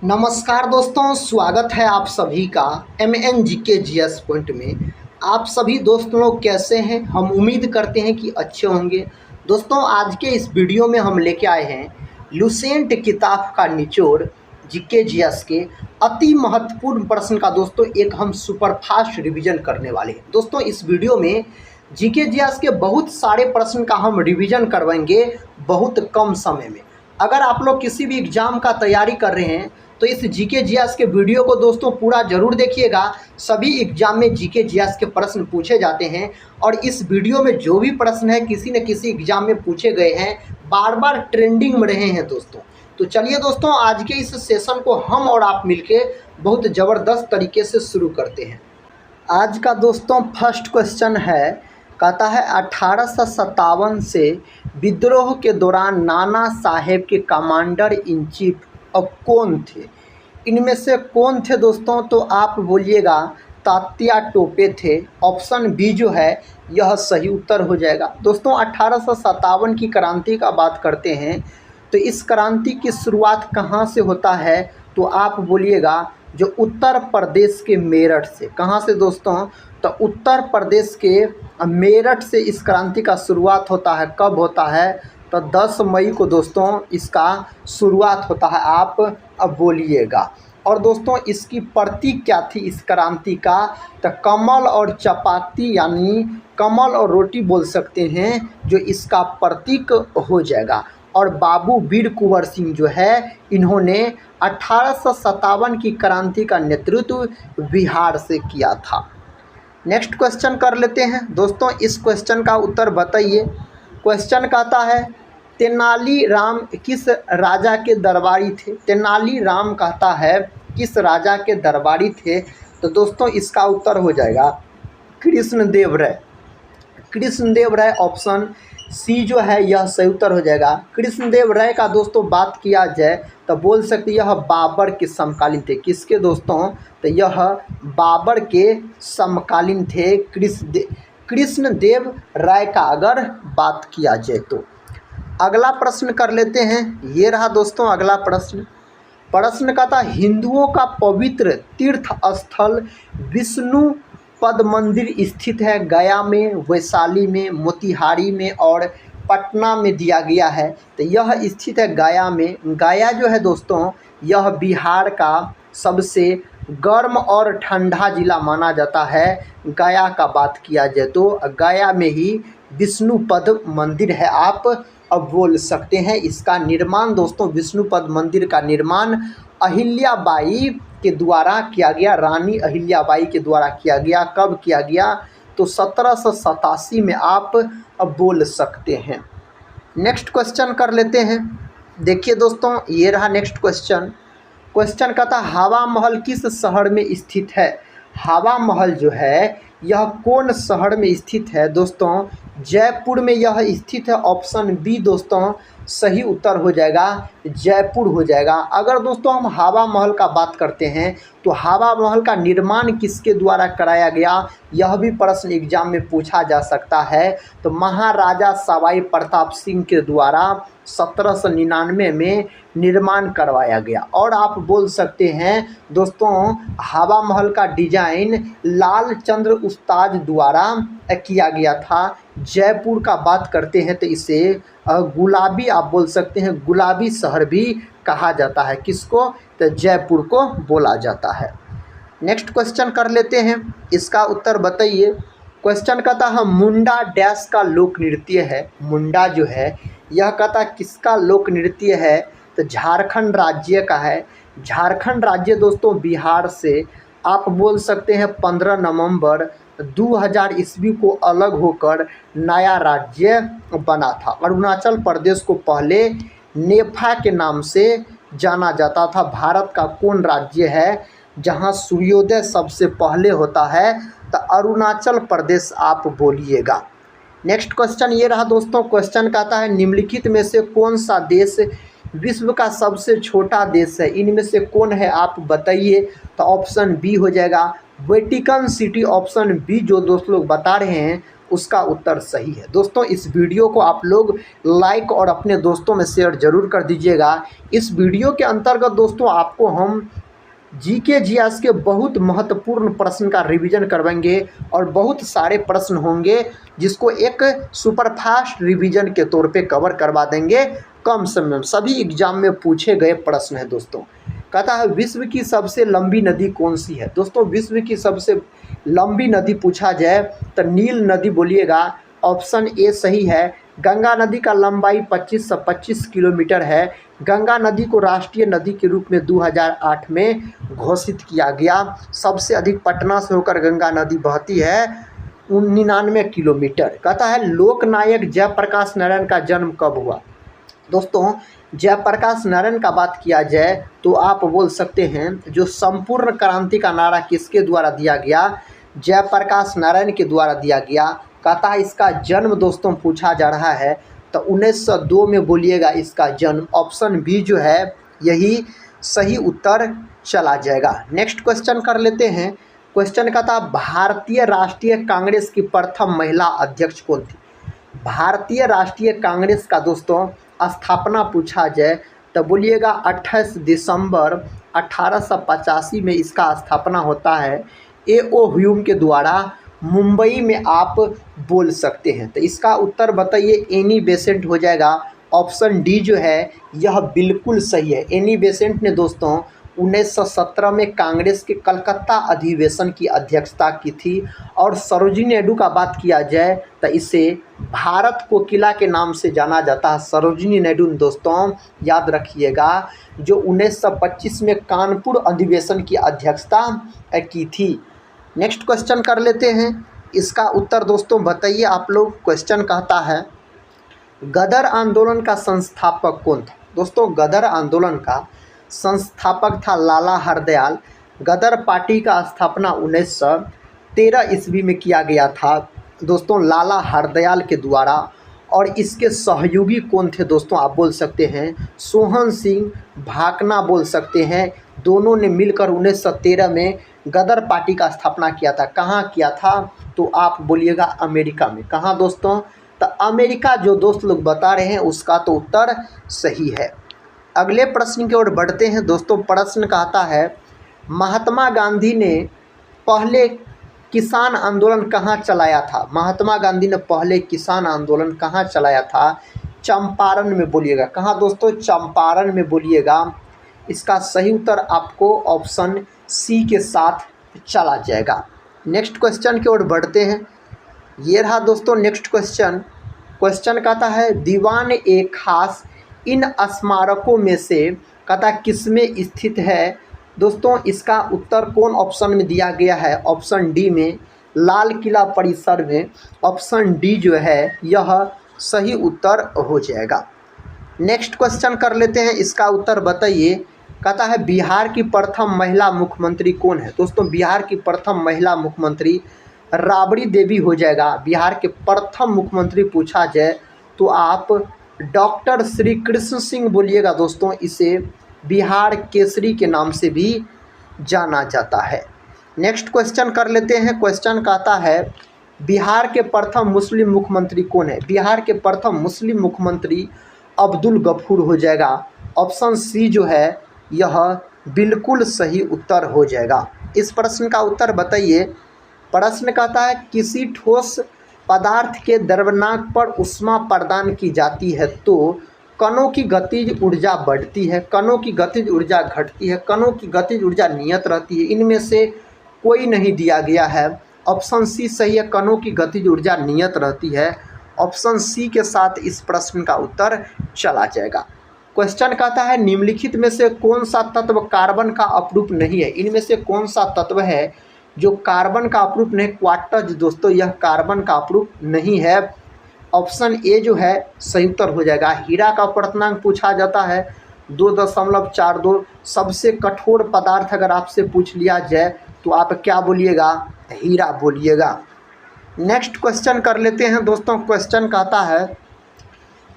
नमस्कार दोस्तों, स्वागत है आप सभी का MNGK पॉइंट में। आप सभी दोस्त लोग कैसे हैं? हम उम्मीद करते हैं कि अच्छे होंगे। दोस्तों, आज के इस वीडियो में हम लेके आए हैं लुसेंट किताब का निचोड़ GK के अति महत्वपूर्ण प्रश्न का दोस्तों एक हम सुपर फास्ट रिवीजन करने वाले हैं। दोस्तों, इस वीडियो में GK के बहुत सारे प्रश्न का हम रिवीजन करवाएंगे बहुत कम समय में। अगर आप लोग किसी भी एग्ज़ाम का तैयारी कर रहे हैं तो इस GK के वीडियो को दोस्तों पूरा ज़रूर देखिएगा। सभी एग्जाम में GK के प्रश्न पूछे जाते हैं और इस वीडियो में जो भी प्रश्न है किसी न किसी एग्जाम में पूछे गए हैं, बार बार ट्रेंडिंग में रहे हैं दोस्तों। तो चलिए दोस्तों, आज के इस सेशन को हम और आप मिलके बहुत ज़बरदस्त तरीके से शुरू करते हैं। आज का दोस्तों फर्स्ट क्वेश्चन है, कहता है 1857 से विद्रोह के दौरान नाना साहेब के कमांडर इन चीफ अब कौन थे? इनमें से कौन थे दोस्तों? तो आप बोलिएगा तात्या टोपे थे। ऑप्शन बी जो है यह सही उत्तर हो जाएगा। दोस्तों, 1857 की क्रांति का बात करते हैं तो इस क्रांति की शुरुआत कहाँ से होता है? तो आप बोलिएगा जो उत्तर प्रदेश के मेरठ से। कहाँ से दोस्तों? तो उत्तर प्रदेश के मेरठ से इस क्रांति का शुरुआत होता है। कब होता है? तो 10 मई को दोस्तों इसका शुरुआत होता है। आप अब बोलिएगा। और दोस्तों, इसकी प्रतीक क्या थी इस क्रांति का? तो कमल और चपाती यानी कमल और रोटी बोल सकते हैं, जो इसका प्रतीक हो जाएगा। और बाबू वीर कुंवर सिंह जो है, इन्होंने 1857 की क्रांति का नेतृत्व बिहार से किया था। नेक्स्ट क्वेश्चन कर लेते हैं दोस्तों। इस क्वेश्चन का उत्तर बताइए। क्वेश्चन कहता है तेनालीराम किस राजा के दरबारी थे? तेनालीराम कहता है किस राजा के दरबारी थे? तो दोस्तों इसका उत्तर हो जाएगा कृष्णदेव राय। कृष्णदेव राय, ऑप्शन सी जो है यह सही उत्तर हो जाएगा। कृष्णदेव राय का दोस्तों बात किया जाए तो बोल सकते यह बाबर के समकालीन थे। किसके दोस्तों? तो यह बाबर के समकालीन थे कृष्णदेव राय का अगर बात किया जाए तो। अगला प्रश्न कर लेते हैं। ये रहा दोस्तों अगला प्रश्न। प्रश्न का था हिंदुओं का पवित्र तीर्थ स्थल विष्णु पद मंदिर स्थित है गया में, वैशाली में, मोतिहारी में और पटना में दिया गया है। तो यह स्थित है गया में। गया जो है दोस्तों यह बिहार का सबसे गर्म और ठंडा जिला माना जाता है। गया का बात किया जाए तो गया में ही विष्णुपद मंदिर है। आप अब बोल सकते हैं। इसका निर्माण दोस्तों, विष्णुपद मंदिर का निर्माण अहिल्याबाई के द्वारा किया गया। रानी अहिल्याबाई के द्वारा किया गया। कब किया गया? तो 1787 में आप अब बोल सकते हैं। नेक्स्ट क्वेश्चन कर लेते हैं। देखिए दोस्तों, ये रहा नेक्स्ट क्वेश्चन। क्वेश्चन का था हवा महल किस शहर में स्थित है? हवा महल जो है यह कौन शहर में स्थित है? दोस्तों जयपुर में यह स्थित है। ऑप्शन बी दोस्तों सही उत्तर हो जाएगा, जयपुर हो जाएगा। अगर दोस्तों हम हवा महल का बात करते हैं तो हवा महल का निर्माण किसके द्वारा कराया गया? यह भी प्रश्न एग्जाम में पूछा जा सकता है। तो महाराजा सवाई प्रताप सिंह के द्वारा 1799 में निर्माण करवाया गया। और आप बोल सकते हैं दोस्तों हवा महल का डिजाइन लाल चंद्र उस्ताद द्वारा किया गया था। जयपुर का बात करते हैं तो इसे गुलाबी, आप बोल सकते हैं गुलाबी शहर भी कहा जाता है। किसको? तो जयपुर को बोला जाता है। नेक्स्ट क्वेश्चन कर लेते हैं। इसका उत्तर बताइए। क्वेश्चन कहता है मुंडा डैश का लोक नृत्य है। मुंडा जो है यह कहता किसका लोक नृत्य है? तो झारखंड राज्य का है। झारखंड राज्य दोस्तों बिहार से आप बोल सकते हैं 15 नवंबर 2000 ईस्वी को अलग होकर नया राज्य बना था। अरुणाचल प्रदेश को पहले नेफा के नाम से जाना जाता था। भारत का कौन राज्य है जहां सूर्योदय सबसे पहले होता है? तो अरुणाचल प्रदेश आप बोलिएगा। नेक्स्ट क्वेश्चन ये रहा दोस्तों। क्वेश्चन कहता है निम्नलिखित में से कौन सा देश विश्व का सबसे छोटा देश है? इनमें से कौन है आप बताइए। तो ऑप्शन बी हो जाएगा वेटिकन सिटी। ऑप्शन बी जो दोस्त लोग बता रहे हैं उसका उत्तर सही है। दोस्तों इस वीडियो को आप लोग लाइक और अपने दोस्तों में शेयर जरूर कर दीजिएगा। इस वीडियो के अंतर्गत दोस्तों आपको हम जीके जीएस के बहुत महत्वपूर्ण प्रश्न का रिवीजन करवाएंगे और बहुत सारे प्रश्न होंगे जिसको एक सुपरफास्ट रिवीजन के तौर पे कवर करवा देंगे कम समय में। सभी एग्जाम में पूछे गए प्रश्न है दोस्तों। कहता है विश्व की सबसे लंबी नदी कौन सी है। दोस्तों विश्व की सबसे लंबी नदी पूछा जाए तो नील नदी बोलिएगा, ऑप्शन ए सही है। गंगा नदी का लंबाई 25 से 25 किलोमीटर है। गंगा नदी को राष्ट्रीय नदी के रूप में 2008 में घोषित किया गया। सबसे अधिक पटना से होकर गंगा नदी बहती है 99 किलोमीटर। कहता है लोकनायक जयप्रकाश नारायण का जन्म कब हुआ। दोस्तों जयप्रकाश नारायण का बात किया जाए तो आप बोल सकते हैं जो संपूर्ण क्रांति का नारा किसके द्वारा दिया गया, जयप्रकाश नारायण के द्वारा दिया गया। कहता है इसका जन्म दोस्तों पूछा जा रहा है तो 1902 में बोलिएगा इसका जन्म। ऑप्शन बी जो है यही सही उत्तर चला जाएगा। नेक्स्ट क्वेश्चन कर लेते हैं। क्वेश्चन का था भारतीय राष्ट्रीय कांग्रेस की प्रथम महिला अध्यक्ष कौन थी। भारतीय राष्ट्रीय कांग्रेस का दोस्तों स्थापना पूछा जाए तो बोलिएगा 28 दिसंबर 1885 में इसका स्थापना होता है ए.ओ. ह्यूम के द्वारा। मुंबई में आप बोल सकते हैं तो इसका उत्तर बताइए एनी बेसेंट हो जाएगा। ऑप्शन डी जो है यह बिल्कुल सही है। एनी बेसेंट ने दोस्तों 1917 में कांग्रेस के कलकत्ता अधिवेशन की अध्यक्षता की थी। और सरोजिनी नायडू का बात किया जाए तो इसे भारत कोकिला के नाम से जाना जाता है। सरोजिनी नायडू दोस्तों याद रखिएगा जो 1925 में कानपुर अधिवेशन की अध्यक्षता की थी। नेक्स्ट क्वेश्चन कर लेते हैं। इसका उत्तर दोस्तों बताइए आप लोग। क्वेश्चन कहता है गदर आंदोलन का संस्थापक कौन था। दोस्तों गदर आंदोलन का संस्थापक था लाला हरदयाल। गदर पार्टी का स्थापना 1913 ईस्वी में किया गया था दोस्तों लाला हरदयाल के द्वारा। और इसके सहयोगी कौन थे दोस्तों आप बोल सकते हैं सोहन सिंह भाकना बोल सकते हैं। दोनों ने मिलकर 1913 में गदर पार्टी का स्थापना किया था। कहाँ किया था तो आप बोलिएगा अमेरिका में। कहाँ दोस्तों तो अमेरिका जो दोस्त लोग बता रहे हैं उसका तो उत्तर सही है। अगले प्रश्न की ओर बढ़ते हैं दोस्तों। प्रश्न कहता है महात्मा गांधी ने पहले किसान आंदोलन कहाँ चलाया था। महात्मा गांधी ने पहले किसान आंदोलन कहाँ चलाया था। चंपारण में बोलिएगा। कहाँ दोस्तों चंपारण में बोलिएगा। इसका सही उत्तर आपको ऑप्शन सी के साथ चला जाएगा। नेक्स्ट क्वेश्चन की ओर बढ़ते हैं। ये रहा दोस्तों नेक्स्ट क्वेश्चन। क्वेश्चन कहता है दीवान ए खास इन स्मारकों में से कहता किसमें स्थित है। दोस्तों इसका उत्तर कौन ऑप्शन में दिया गया है। ऑप्शन डी में लाल किला परिसर में। ऑप्शन डी जो है यह सही उत्तर हो जाएगा। नेक्स्ट क्वेश्चन कर लेते हैं। इसका उत्तर बताइए। कहता है बिहार की प्रथम महिला मुख्यमंत्री कौन है। दोस्तों बिहार की प्रथम महिला मुख्यमंत्री राबड़ी देवी हो जाएगा। बिहार के प्रथम मुख्यमंत्री पूछा जाए तो आप डॉक्टर श्री कृष्ण सिंह बोलिएगा। दोस्तों इसे बिहार केसरी के नाम से भी जाना जाता है। नेक्स्ट क्वेश्चन कर लेते हैं। क्वेश्चन कहता है बिहार के प्रथम मुस्लिम मुख्यमंत्री कौन है। बिहार के प्रथम मुस्लिम मुख्यमंत्री अब्दुल गफूर हो जाएगा। ऑप्शन सी जो है यह बिल्कुल सही उत्तर हो जाएगा। इस प्रश्न का उत्तर बताइए। प्रश्न कहता है किसी ठोस पदार्थ के द्रव्यनांक पर ऊष्मा प्रदान की जाती है तो कणों की गतिज ऊर्जा बढ़ती है, कणों की गतिज ऊर्जा घटती है, कणों की गतिज ऊर्जा नियत रहती है। इनमें से कोई नहीं दिया गया है। ऑप्शन सी सही है, कणों की गतिज ऊर्जा नियत रहती है। ऑप्शन सी के साथ इस प्रश्न का उत्तर चला जाएगा। क्वेश्चन कहता है निम्नलिखित में से कौन सा तत्व कार्बन का अपरूप नहीं है। इनमें से कौन सा तत्व है जो कार्बन का अपरूप नहीं। क्वार्टज दोस्तों यह कार्बन का अपरूप नहीं है। ऑप्शन ए जो है सही उत्तर हो जाएगा। हीरा का अपवर्तनांक पूछा जाता है 2.42। सबसे कठोर पदार्थ अगर आपसे पूछ लिया जाए तो आप क्या बोलिएगा, हीरा बोलिएगा। नेक्स्ट क्वेश्चन कर लेते हैं दोस्तों। क्वेश्चन कहता है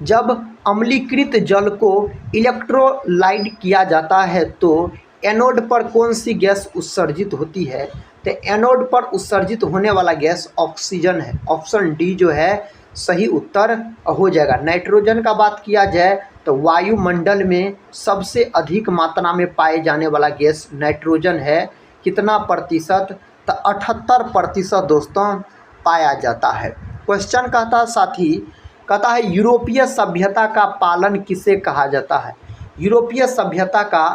जब अम्लीकृत जल को इलेक्ट्रोलाइट किया जाता है तो एनोड पर कौन सी गैस उत्सर्जित होती है। तो एनोड पर उत्सर्जित होने वाला गैस ऑक्सीजन है। ऑप्शन डी जो है सही उत्तर हो जाएगा। नाइट्रोजन का बात किया जाए तो वायुमंडल में सबसे अधिक मात्रा में पाए जाने वाला गैस नाइट्रोजन है। कितना प्रतिशत? तो 78% दोस्तों पाया जाता है। क्वेश्चन कहता साथी, कहता है यूरोपीय सभ्यता का पालन किसे कहा जाता है? यूरोपीय सभ्यता का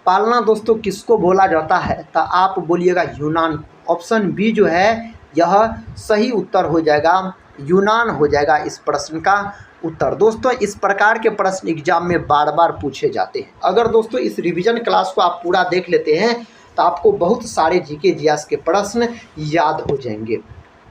पालना दोस्तों किसको बोला जाता है? तो आप बोलिएगा यूनान। ऑप्शन बी जो है यह सही उत्तर हो जाएगा, यूनान हो जाएगा इस प्रश्न का उत्तर। दोस्तों इस प्रकार के प्रश्न एग्जाम में बार बार पूछे जाते हैं। अगर दोस्तों इस रिवीजन क्लास को आप पूरा देख लेते हैं तो आपको बहुत सारे जीके जीएस के प्रश्न याद हो जाएंगे।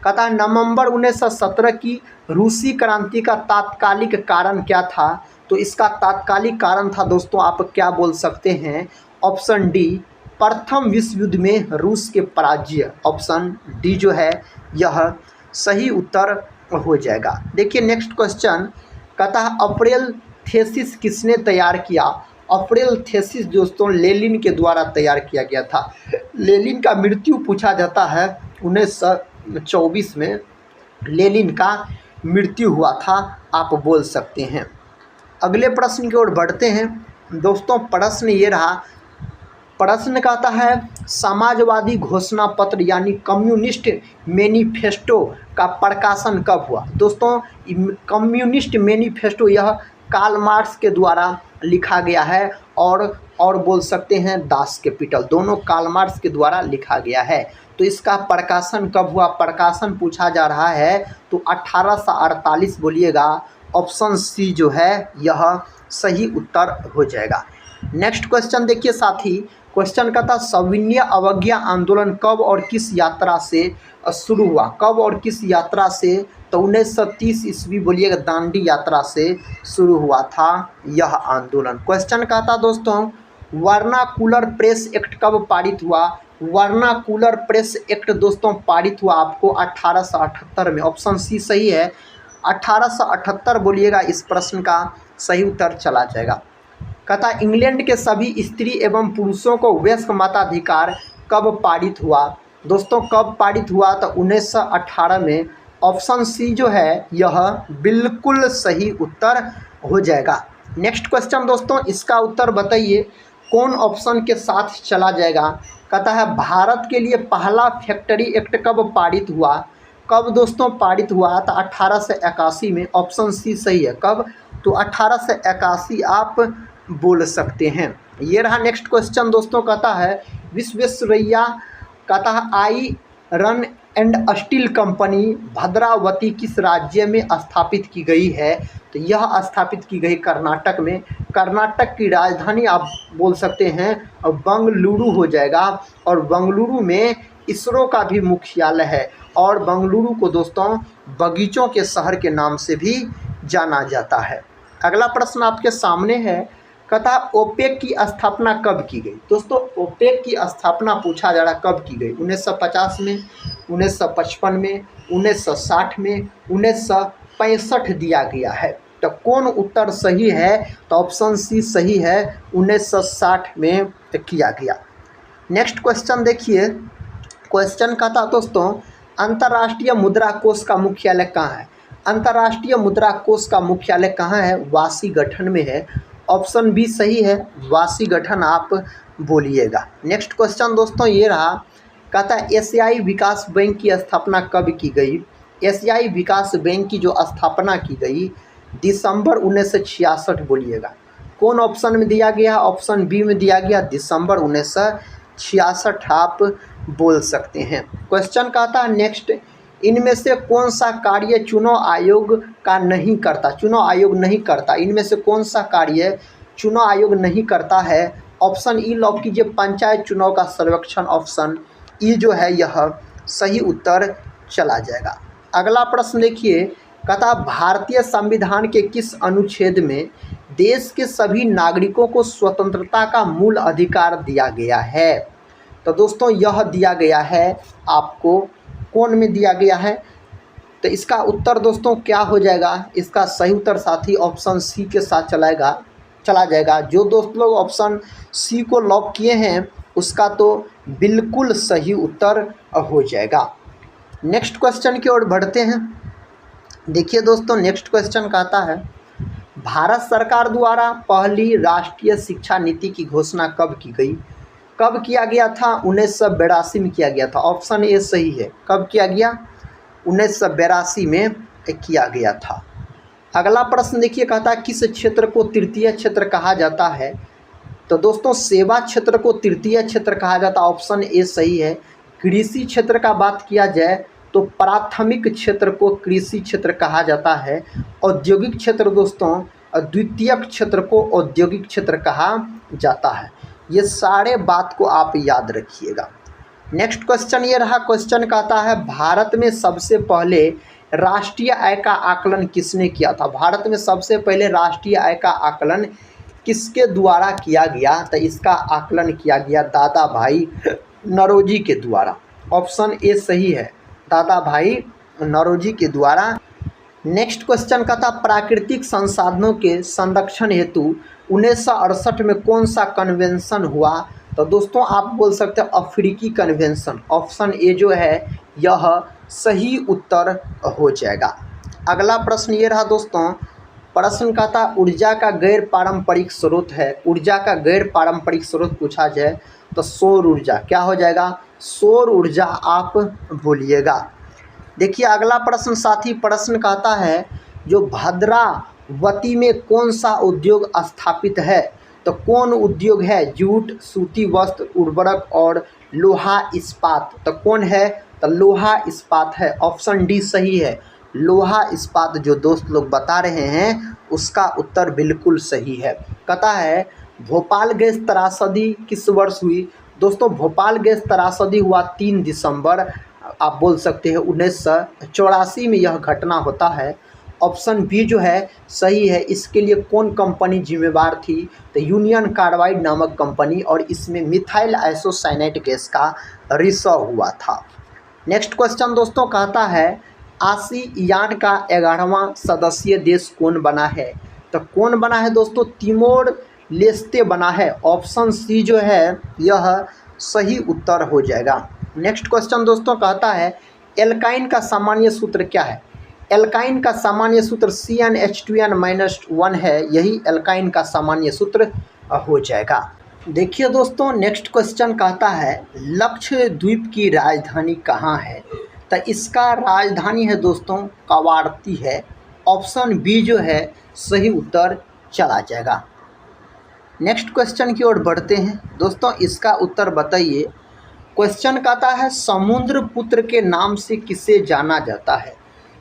कहता है नवंबर 1917 की रूसी क्रांति का तात्कालिक कारण क्या था? तो इसका तात्कालिक कारण था दोस्तों, आप क्या बोल सकते हैं? ऑप्शन डी, प्रथम विश्व युद्ध में रूस के पराजय। ऑप्शन डी जो है यह सही उत्तर हो जाएगा। देखिए नेक्स्ट क्वेश्चन कहता है अप्रैल थीसिस किसने तैयार किया? अप्रैल थीसिस दोस्तों लेनिन के द्वारा तैयार किया गया था। लेनिन का मृत्यु पूछा जाता है 1924 में लेनिन का मृत्यु हुआ था, आप बोल सकते हैं। अगले प्रश्न की ओर बढ़ते हैं दोस्तों। प्रश्न ये रहा, प्रश्न कहता है समाजवादी घोषणा पत्र यानी कम्युनिस्ट मैनिफेस्टो का प्रकाशन कब हुआ? दोस्तों कम्युनिस्ट मैनिफेस्टो यह कार्ल मार्क्स के द्वारा लिखा गया है और बोल सकते हैं दास कैपिटल, दोनों कार्ल मार्क्स के द्वारा लिखा गया है। तो इसका प्रकाशन कब हुआ? प्रकाशन पूछा जा रहा है तो 1848 बोलिएगा। ऑप्शन सी जो है यह सही उत्तर हो जाएगा। नेक्स्ट क्वेश्चन देखिए साथी, क्वेश्चन का था सविनय अवज्ञा आंदोलन कब और किस यात्रा से शुरू हुआ? कब और किस यात्रा से? तो 1930 ईस्वी बोलिएगा दांडी यात्रा से शुरू हुआ था यह आंदोलन। क्वेश्चन का था दोस्तों वर्नाकुलर प्रेस एक्ट कब पारित हुआ? वर्नाकुलर प्रेस एक्ट दोस्तों पारित हुआ आपको 1878 में। ऑप्शन सी सही है, 1878 बोलिएगा इस प्रश्न का सही उत्तर चला जाएगा। कहता इंग्लैंड के सभी स्त्री एवं पुरुषों को वयस्क मताधिकार कब पारित हुआ? दोस्तों कब पारित हुआ? तो 1918 में। ऑप्शन सी जो है यह बिल्कुल सही उत्तर हो जाएगा। नेक्स्ट क्वेश्चन दोस्तों, इसका उत्तर बताइए कौन ऑप्शन के साथ चला जाएगा? कहता है भारत के लिए पहला फैक्ट्री एक्ट कब पारित हुआ? कब दोस्तों पारित हुआ? तो 1881 में। ऑप्शन सी सही है। कब? तो 1881 आप बोल सकते हैं। ये रहा नेक्स्ट क्वेश्चन दोस्तों, कहता है विश्वेश्वरैया कहता है iron and steel company Bhadravati किस राज्य में स्थापित की गई है? तो यह स्थापित की गई कर्नाटक में। कर्नाटक की राजधानी आप बोल सकते हैं बंगलुरु हो जाएगा। और बंगलुरु में इसरो का भी मुख्यालय है और बंगलुरु को दोस्तों बगीचों के शहर के नाम से भी जाना जाता है। अगला प्रश्न आपके सामने है, कहता ओपेक की स्थापना कब की गई? दोस्तों ओपेक की स्थापना पूछा जा रहा कब की गई? 1950 में, 1955 में, 1960 में, 1965 दिया गया है। तो कौन उत्तर सही है? तो ऑप्शन सी सही है, 1960 में किया गया। नेक्स्ट क्वेश्चन देखिए, क्वेश्चन का था दोस्तों अंतर्राष्ट्रीय मुद्रा कोष का मुख्यालय कहाँ है? अंतर्राष्ट्रीय मुद्रा कोष का मुख्यालय कहाँ है? वाशिंगटन में है। ऑप्शन बी सही है, वाशिंगटन आप बोलिएगा। नेक्स्ट क्वेश्चन दोस्तों ये रहा, कहता है एशियाई विकास बैंक की स्थापना कब की गई? एशियाई विकास बैंक की जो स्थापना की गई दिसंबर 1966 बोलिएगा। कौन ऑप्शन में दिया गया? ऑप्शन बी में दिया गया दिसंबर 1966 आप बोल सकते हैं। क्वेश्चन कहता है नेक्स्ट, इनमें से कौन सा कार्य चुनाव आयोग का नहीं करता? चुनाव आयोग नहीं करता, इनमें से कौन सा कार्य चुनाव आयोग नहीं करता है? ऑप्शन ई लॉक कीजिए, पंचायत चुनाव का सर्वेक्षण। ऑप्शन ई जो है यह सही उत्तर चला जाएगा। अगला प्रश्न देखिए, कहता भारतीय संविधान के किस अनुच्छेद में देश के सभी नागरिकों को स्वतंत्रता का मूल अधिकार दिया गया है? तो दोस्तों यह दिया गया है आपको, कौन में दिया गया है? तो इसका उत्तर दोस्तों क्या हो जाएगा? इसका सही उत्तर साथी ऑप्शन सी के साथ चला जाएगा। जो दोस्त लोग ऑप्शन सी को लॉक किए हैं उसका तो बिल्कुल सही उत्तर हो जाएगा। नेक्स्ट क्वेश्चन की ओर बढ़ते हैं। देखिए दोस्तों, नेक्स्ट क्वेश्चन कहता है, भारत सरकार द्वारा पहली राष्ट्रीय शिक्षा नीति की घोषणा कब की गई? कब किया गया था? 1982 में किया गया था। ऑप्शन ए सही है। कब किया गया? 1982 में किया गया था। अगला प्रश्न देखिए, कहता है किस क्षेत्र को तृतीय क्षेत्र कहा जाता है? तो दोस्तों, सेवा क्षेत्र को तृतीय क्षेत्र कहा जाता है। ऑप्शन ए सही है। कृषि क्षेत्र का बात किया जाए तो प्राथमिक क्षेत्र को कृषि क्षेत्र कहा जाता है। औद्योगिक क्षेत्र दोस्तों, द्वितीयक क्षेत्र को औद्योगिक क्षेत्र कहा जाता है। ये सारे बात को आप याद रखिएगा। नेक्स्ट क्वेश्चन ये रहा। क्वेश्चन कहता है, भारत में सबसे पहले राष्ट्रीय आय का आकलन किसने किया था? भारत में सबसे पहले राष्ट्रीय आय का आकलन किसके द्वारा किया गया? तो इसका आकलन किया गया दादा भाई नौरोजी के द्वारा। ऑप्शन ए सही है, दादा भाई नौरोजी के द्वारा। नेक्स्ट क्वेश्चन का था, प्राकृतिक संसाधनों के संरक्षण हेतु 1968 में कौन सा कन्वेंशन हुआ? तो दोस्तों, आप बोल सकते हैं अफ्रीकी कन्वेंशन। ऑप्शन ए जो है यह सही उत्तर हो जाएगा। अगला प्रश्न ये रहा दोस्तों। प्रश्न का था, ऊर्जा का गैर पारंपरिक स्रोत है। ऊर्जा का गैर पारंपरिक स्रोत पूछा जाए तो सौर ऊर्जा। क्या हो जाएगा? सौर ऊर्जा आप बोलिएगा। देखिए अगला प्रश्न साथी प्रश्न कहता है, जो भद्रावती में कौन सा उद्योग स्थापित है? तो कौन उद्योग है? जूट, सूती वस्त्र, उर्वरक और लोहा इस्पात। तो कौन है? तो लोहा इस्पात है। ऑप्शन डी सही है। लोहा इस्पात जो दोस्त लोग बता रहे हैं उसका उत्तर बिल्कुल सही है। कहता है, भोपाल गैस त्रासदी किस वर्ष हुई? दोस्तों, भोपाल गैस त्रासदी हुआ 3 दिसंबर, आप बोल सकते हैं 1984 में यह घटना होता है। ऑप्शन बी जो है सही है। इसके लिए कौन कंपनी जिम्मेवार थी? तो यूनियन कार्बाइड नामक कंपनी, और इसमें मिथाइल आइसोसाइनेट गैस का रिसाव हुआ था। नेक्स्ट क्वेश्चन दोस्तों कहता है, आसियान का 11वां सदस्य देश कौन बना है? तो कौन बना है दोस्तों? तिमोर लेस्ते बना है। ऑप्शन सी जो है यह सही उत्तर हो जाएगा। नेक्स्ट क्वेश्चन दोस्तों कहता है, एल्काइन का सामान्य सूत्र क्या है? एल्काइन का सामान्य सूत्र CnH2n-1 है। यही एल्काइन का सामान्य सूत्र हो जाएगा। देखिए दोस्तों, नेक्स्ट क्वेश्चन कहता है, लक्षद्वीप की राजधानी कहाँ है? तो इसका राजधानी है दोस्तों कवारती है। ऑप्शन बी जो है सही उत्तर चला जाएगा। नेक्स्ट क्वेश्चन की ओर बढ़ते हैं दोस्तों, इसका उत्तर बताइए। क्वेश्चन कहता है, समुद्रपुत्र के नाम से किसे जाना जाता है?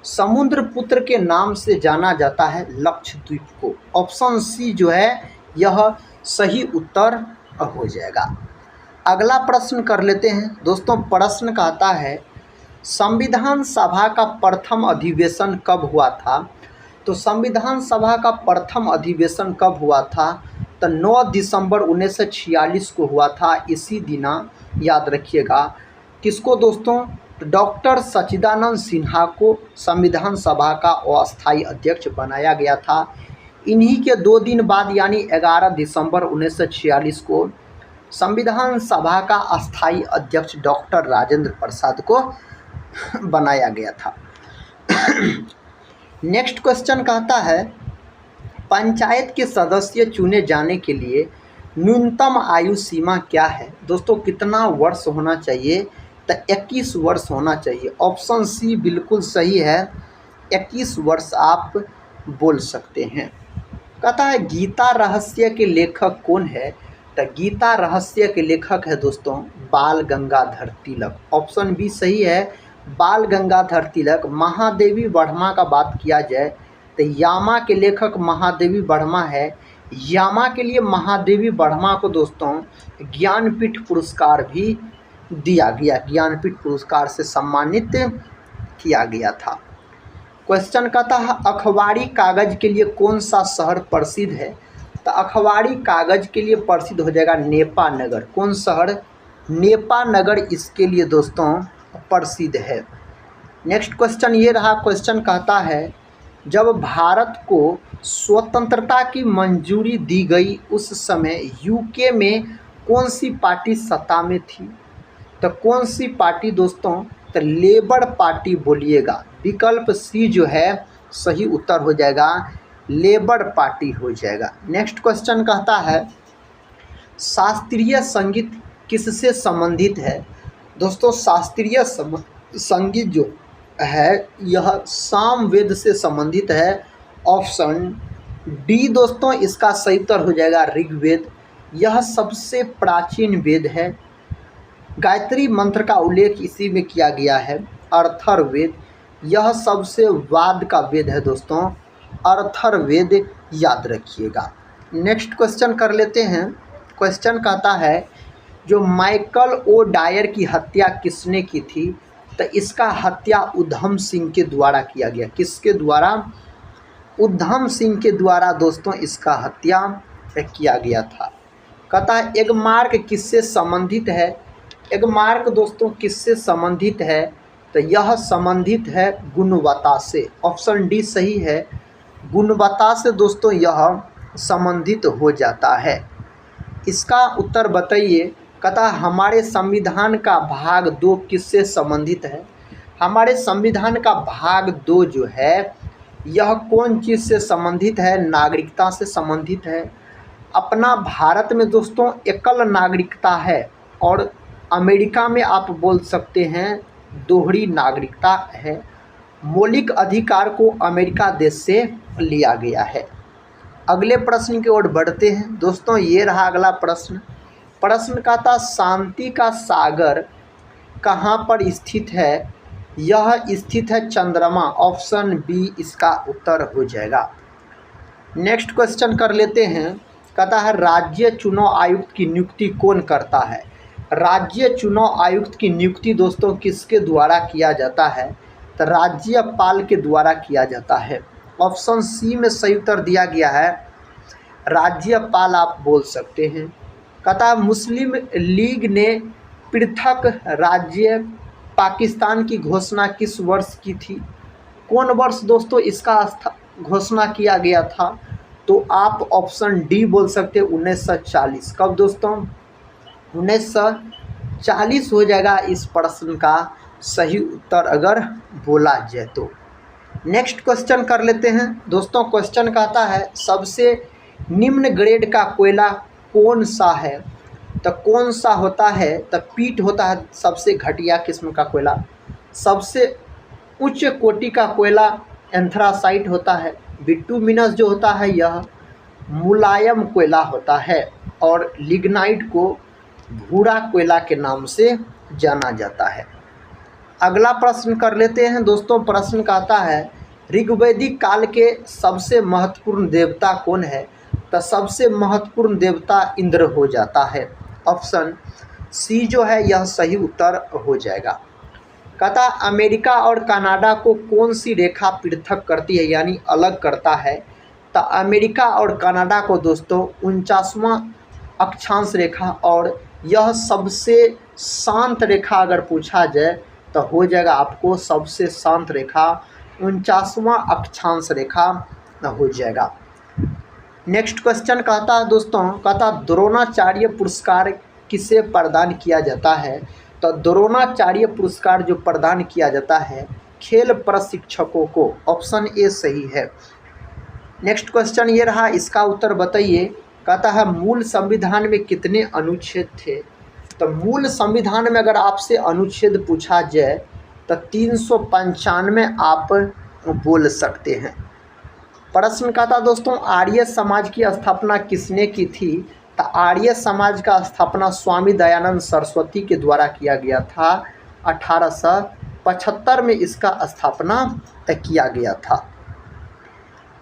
समुद्रपुत्र के नाम से जाना जाता है लक्षद्वीप को। ऑप्शन सी जो है यह सही उत्तर हो जाएगा। अगला प्रश्न कर लेते हैं दोस्तों। प्रश्न कहता है, संविधान सभा का प्रथम अधिवेशन कब हुआ था? तो संविधान सभा का प्रथम अधिवेशन कब हुआ था? तो 9 दिसंबर 1946 को हुआ था। इसी दिना याद रखिएगा। किसको दोस्तों? डॉक्टर सच्चिदानंद सिन्हा को संविधान सभा का अस्थायी अध्यक्ष बनाया गया था। इन्हीं के 2 दिन बाद यानी 11 दिसंबर 1946 को संविधान सभा का अस्थायी अध्यक्ष डॉक्टर राजेंद्र प्रसाद को बनाया गया था। नेक्स्ट क्वेश्चन कहता है, पंचायत के सदस्य चुने जाने के लिए न्यूनतम आयु सीमा क्या है? दोस्तों, कितना वर्ष होना चाहिए? तो 21 वर्ष होना चाहिए। ऑप्शन सी बिल्कुल सही है, 21 वर्ष आप बोल सकते हैं। कहता है, गीता रहस्य के लेखक कौन है? तो गीता रहस्य के लेखक है दोस्तों बाल गंगाधर तिलक। ऑप्शन बी सही है, बाल गंगाधर तिलक। महादेवी वर्मा का बात किया जाए तो यामा के लेखक महादेवी वर्मा है। यामा के लिए महादेवी वर्मा को दोस्तों ज्ञानपीठ पुरस्कार भी दिया गया, ज्ञानपीठ पुरस्कार से सम्मानित किया गया था। क्वेश्चन कहता है, अखबारी कागज़ के लिए कौन सा शहर प्रसिद्ध है? तो अखबारी कागज़ के लिए प्रसिद्ध हो जाएगा नेपा नगर। कौन शहर? नेपा नगर इसके लिए दोस्तों प्रसिद्ध है। नेक्स्ट क्वेश्चन ये रहा। क्वेश्चन कहता है, जब भारत को स्वतंत्रता की मंजूरी दी गई उस समय यूके में कौन सी पार्टी सत्ता में थी? तो कौन सी पार्टी दोस्तों? तो लेबर पार्टी बोलिएगा। विकल्प सी जो है सही उत्तर हो जाएगा, लेबर पार्टी हो जाएगा। नेक्स्ट क्वेश्चन कहता है शास्त्रीय संगीत किससे संबंधित है? दोस्तों शास्त्रीय संगीत जो है यह सामवेद से संबंधित है। ऑप्शन डी दोस्तों इसका सही उत्तर हो जाएगा ऋग्वेद। यह सबसे प्राचीन वेद है। गायत्री मंत्र का उल्लेख इसी में किया गया है। अर्थर्ववेद यह सबसे वाद का वेद है दोस्तों, अर्थर्ववेद याद रखिएगा। नेक्स्ट क्वेश्चन कर लेते हैं। क्वेश्चन कहता है जो माइकल ओ डायर की हत्या किसने की थी? तो इसका हत्या उधम सिंह के द्वारा किया गया। किसके द्वारा? उधम सिंह के द्वारा दोस्तों इसका हत्या किया गया था। कहता है एगमार्क किससे संबंधित है? एगमार्क दोस्तों किससे संबंधित है? तो यह संबंधित है गुणवत्ता से। ऑप्शन डी सही है, गुणवत्ता से दोस्तों यह संबंधित हो जाता है। इसका उत्तर बताइए। कहता हमारे संविधान का भाग 2 किससे संबंधित है? हमारे संविधान का भाग 2 जो है यह कौन चीज़ से संबंधित है? नागरिकता से संबंधित है। अपना भारत में दोस्तों एकल नागरिकता है और अमेरिका में आप बोल सकते हैं दोहरी नागरिकता है। मौलिक अधिकार को अमेरिका देश से लिया गया है। अगले प्रश्न की ओर बढ़ते हैं दोस्तों। ये रहा अगला प्रश्न। प्रश्न का था शांति का सागर कहाँ पर स्थित है? यह स्थित है चंद्रमा। ऑप्शन बी इसका उत्तर हो जाएगा। नेक्स्ट क्वेश्चन कर लेते हैं। कहता है राज्य चुनाव आयुक्त की नियुक्ति कौन करता है? राज्य चुनाव आयुक्त की नियुक्ति दोस्तों किसके द्वारा किया जाता है? तो राज्यपाल के द्वारा किया जाता है। ऑप्शन सी में सही उत्तर दिया गया है, राज्यपाल आप बोल सकते हैं। कहता मुस्लिम लीग ने पृथक राज्य पाकिस्तान की घोषणा किस वर्ष की थी? कौन वर्ष दोस्तों इसका घोषणा किया गया था? तो आप ऑप्शन डी बोल सकते हैं 1940। कब दोस्तों? 1940 हो जाएगा इस प्रश्न का सही उत्तर अगर बोला जाए तो। नेक्स्ट क्वेश्चन कर लेते हैं दोस्तों। क्वेश्चन कहता है सबसे निम्न ग्रेड का कोयला कौन सा है? तो कौन सा होता है? तो पीट होता है सबसे घटिया किस्म का कोयला। सबसे उच्च कोटि का कोयला एंथ्रासाइट होता है। बिटुमिनस जो होता है यह मुलायम कोयला होता है और लिग्नाइट को भूरा कोयला के नाम से जाना जाता है। अगला प्रश्न कर लेते हैं दोस्तों। प्रश्न कहता है ऋग्वैदिक काल के सबसे महत्वपूर्ण देवता कौन है? तो सबसे महत्वपूर्ण देवता इंद्र हो जाता है। ऑप्शन सी जो है यह सही उत्तर हो जाएगा। कहता अमेरिका और कनाडा को कौन सी रेखा पृथक करती है यानी अलग करता है? तो अमेरिका और कनाडा को दोस्तों 49वां अक्षांश रेखा और यह सबसे शांत रेखा अगर पूछा जाए तो हो जाएगा आपको सबसे शांत रेखा 49वां अक्षांश रेखा हो जाएगा। नेक्स्ट क्वेश्चन कहता है दोस्तों। कहता द्रोणाचार्य पुरस्कार किसे प्रदान किया जाता है? तो द्रोणाचार्य पुरस्कार जो प्रदान किया जाता है खेल प्रशिक्षकों को। ऑप्शन ए सही है। नेक्स्ट क्वेश्चन ये रहा, इसका उत्तर बताइए। कहता है मूल संविधान में कितने अनुच्छेद थे? तो मूल संविधान में अगर आपसे अनुच्छेद पूछा जाए तो 395 आप बोल सकते हैं। प्रश्न का था दोस्तों आर्य समाज की स्थापना किसने की थी? तो आर्य समाज का स्थापना स्वामी दयानंद सरस्वती के द्वारा किया गया था। 1875 में इसका स्थापना किया गया था।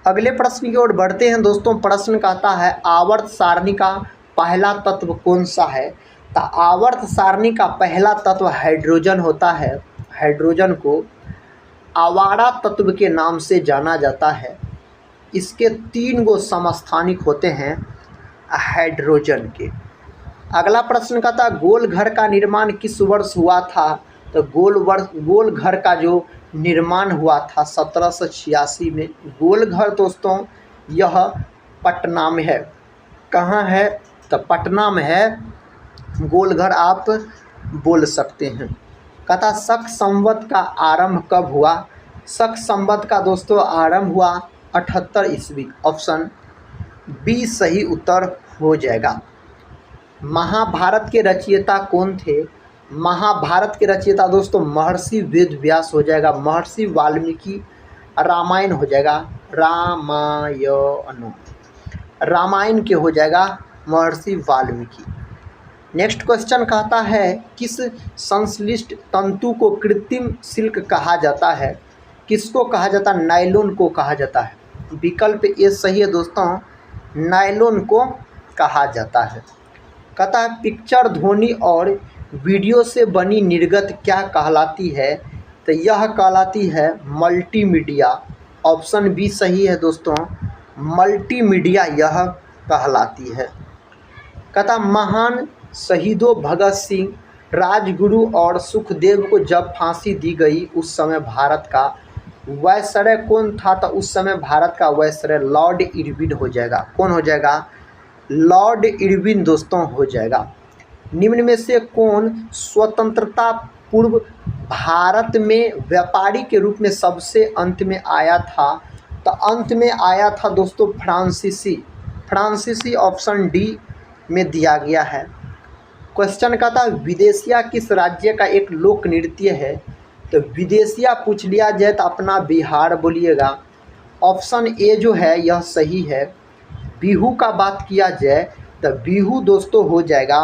अगले प्रश्न की ओर बढ़ते हैं दोस्तों। प्रश्न कहता है आवर्त सारणी का पहला तत्व कौन सा है? तो आवर्त सारणी का पहला तत्व हाइड्रोजन होता है। हाइड्रोजन को आवारा तत्व के नाम से जाना जाता है। इसके 3 गो समस्थानिक होते हैं हाइड्रोजन के। अगला प्रश्न का था गोल घर का निर्माण किस वर्ष हुआ था? तो गोल घर का जो निर्माण हुआ था 1786 में। गोल घर दोस्तों यह पटना में है। कहाँ है? तो पटना में है गोलघर आप बोल सकते हैं। कहता शक संवत का आरंभ कब हुआ? शक संवत का दोस्तों आरंभ हुआ 78 ईस्वी। ऑप्शन बी सही उत्तर हो जाएगा। महाभारत के रचयिता कौन थे? महाभारत के रचयिता दोस्तों महर्षि वेद व्यास हो जाएगा। महर्षि वाल्मीकि रामायण हो जाएगा। रामायण के हो जाएगा महर्षि वाल्मीकि। नेक्स्ट क्वेश्चन कहता है किस संश्लिष्ट तंतु को कृत्रिम सिल्क कहा जाता है? किसको कहा जाता है? नायलॉन को कहा जाता है। विकल्प ए सही है दोस्तों, नायलॉन को कहा जाता है। कहता है पिक्चर ध्वनि और वीडियो से बनी निर्गत क्या कहलाती है? तो यह कहलाती है मल्टीमीडिया। ऑप्शन बी सही है दोस्तों, मल्टीमीडिया यह कहलाती है। कहता महान शहीदों भगत सिंह, राजगुरु और सुखदेव को जब फांसी दी गई उस समय भारत का वायसराय कौन था? तो उस समय भारत का वायसराय लॉर्ड इरविन हो जाएगा। कौन हो जाएगा? लॉर्ड इरविन दोस्तों हो जाएगा। निम्न में से कौन स्वतंत्रता पूर्व भारत में व्यापारी के रूप में सबसे अंत में आया था? तो अंत में आया था दोस्तों फ्रांसीसी। फ्रांसीसी ऑप्शन डी में दिया गया है। क्वेश्चन का था विदेशिया किस राज्य का एक लोक नृत्य है? तो विदेशिया पूछ लिया जाए तो अपना बिहार बोलिएगा। ऑप्शन ए जो है यह सही है। बिहू का बात किया जाए तो बिहू दोस्तों हो जाएगा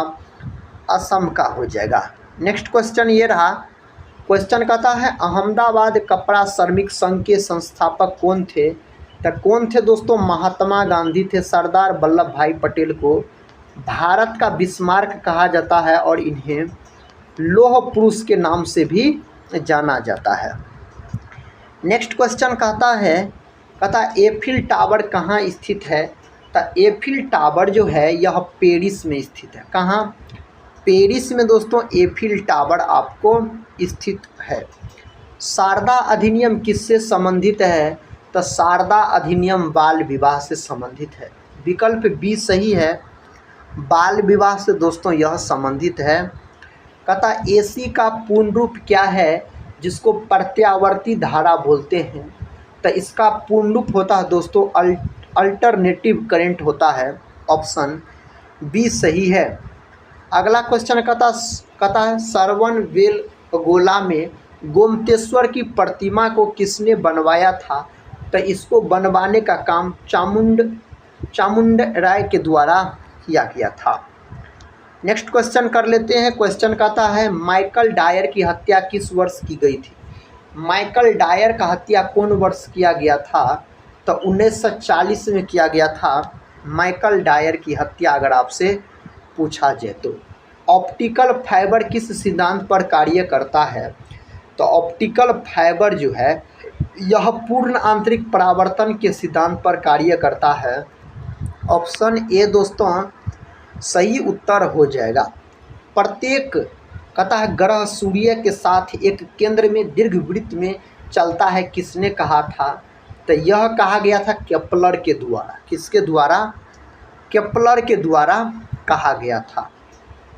असम का हो जाएगा। नेक्स्ट क्वेश्चन ये रहा। क्वेश्चन कहता है अहमदाबाद कपड़ा श्रमिक संघ के संस्थापक कौन थे? तो कौन थे दोस्तों? महात्मा गांधी थे। सरदार वल्लभ भाई पटेल को भारत का बिस्मार्क कहा जाता है और इन्हें लौह पुरुष के नाम से भी जाना जाता है। नेक्स्ट क्वेश्चन कहता एफिल टावर कहाँ स्थित है? तो एफिल टावर जो है यह पेरिस में स्थित है। कहाँ? पेरिस में दोस्तों एफिल टावर आपको स्थित है। शारदा अधिनियम किससे संबंधित है? तो शारदा अधिनियम बाल विवाह से संबंधित है। विकल्प बी सही है, बाल विवाह से दोस्तों यह संबंधित है। कहता एसी का पूर्ण रूप क्या है जिसको प्रत्यावर्ती धारा बोलते हैं? तो इसका पूर्ण रूप होता है दोस्तों अल्टरनेटिव करंट होता है। ऑप्शन बी सही है। अगला क्वेश्चन कहता है सरवण बेलगोला में गोमतेश्वर की प्रतिमा को किसने बनवाया था? तो इसको बनवाने का काम चामुंड राय के द्वारा किया गया था। नेक्स्ट क्वेश्चन कर लेते हैं। क्वेश्चन कहता है माइकल डायर की हत्या किस वर्ष की गई थी? माइकल डायर का हत्या कौन वर्ष किया गया था? तो 1940 में किया गया था माइकल डायर की हत्या, अगर आपसे पूछा जाए तो। ऑप्टिकल फाइबर किस सिद्धांत पर कार्य करता है? तो ऑप्टिकल फाइबर जो है यह पूर्ण आंतरिक परावर्तन के सिद्धांत पर कार्य करता है। ऑप्शन ए दोस्तों सही उत्तर हो जाएगा। प्रत्येक कहता है ग्रह सूर्य के साथ एक केंद्र में दीर्घवृत्त में चलता है, किसने कहा था? तो यह कहा गया था केपलर के द्वारा। किसके द्वारा? केपलर के द्वारा कहा गया था।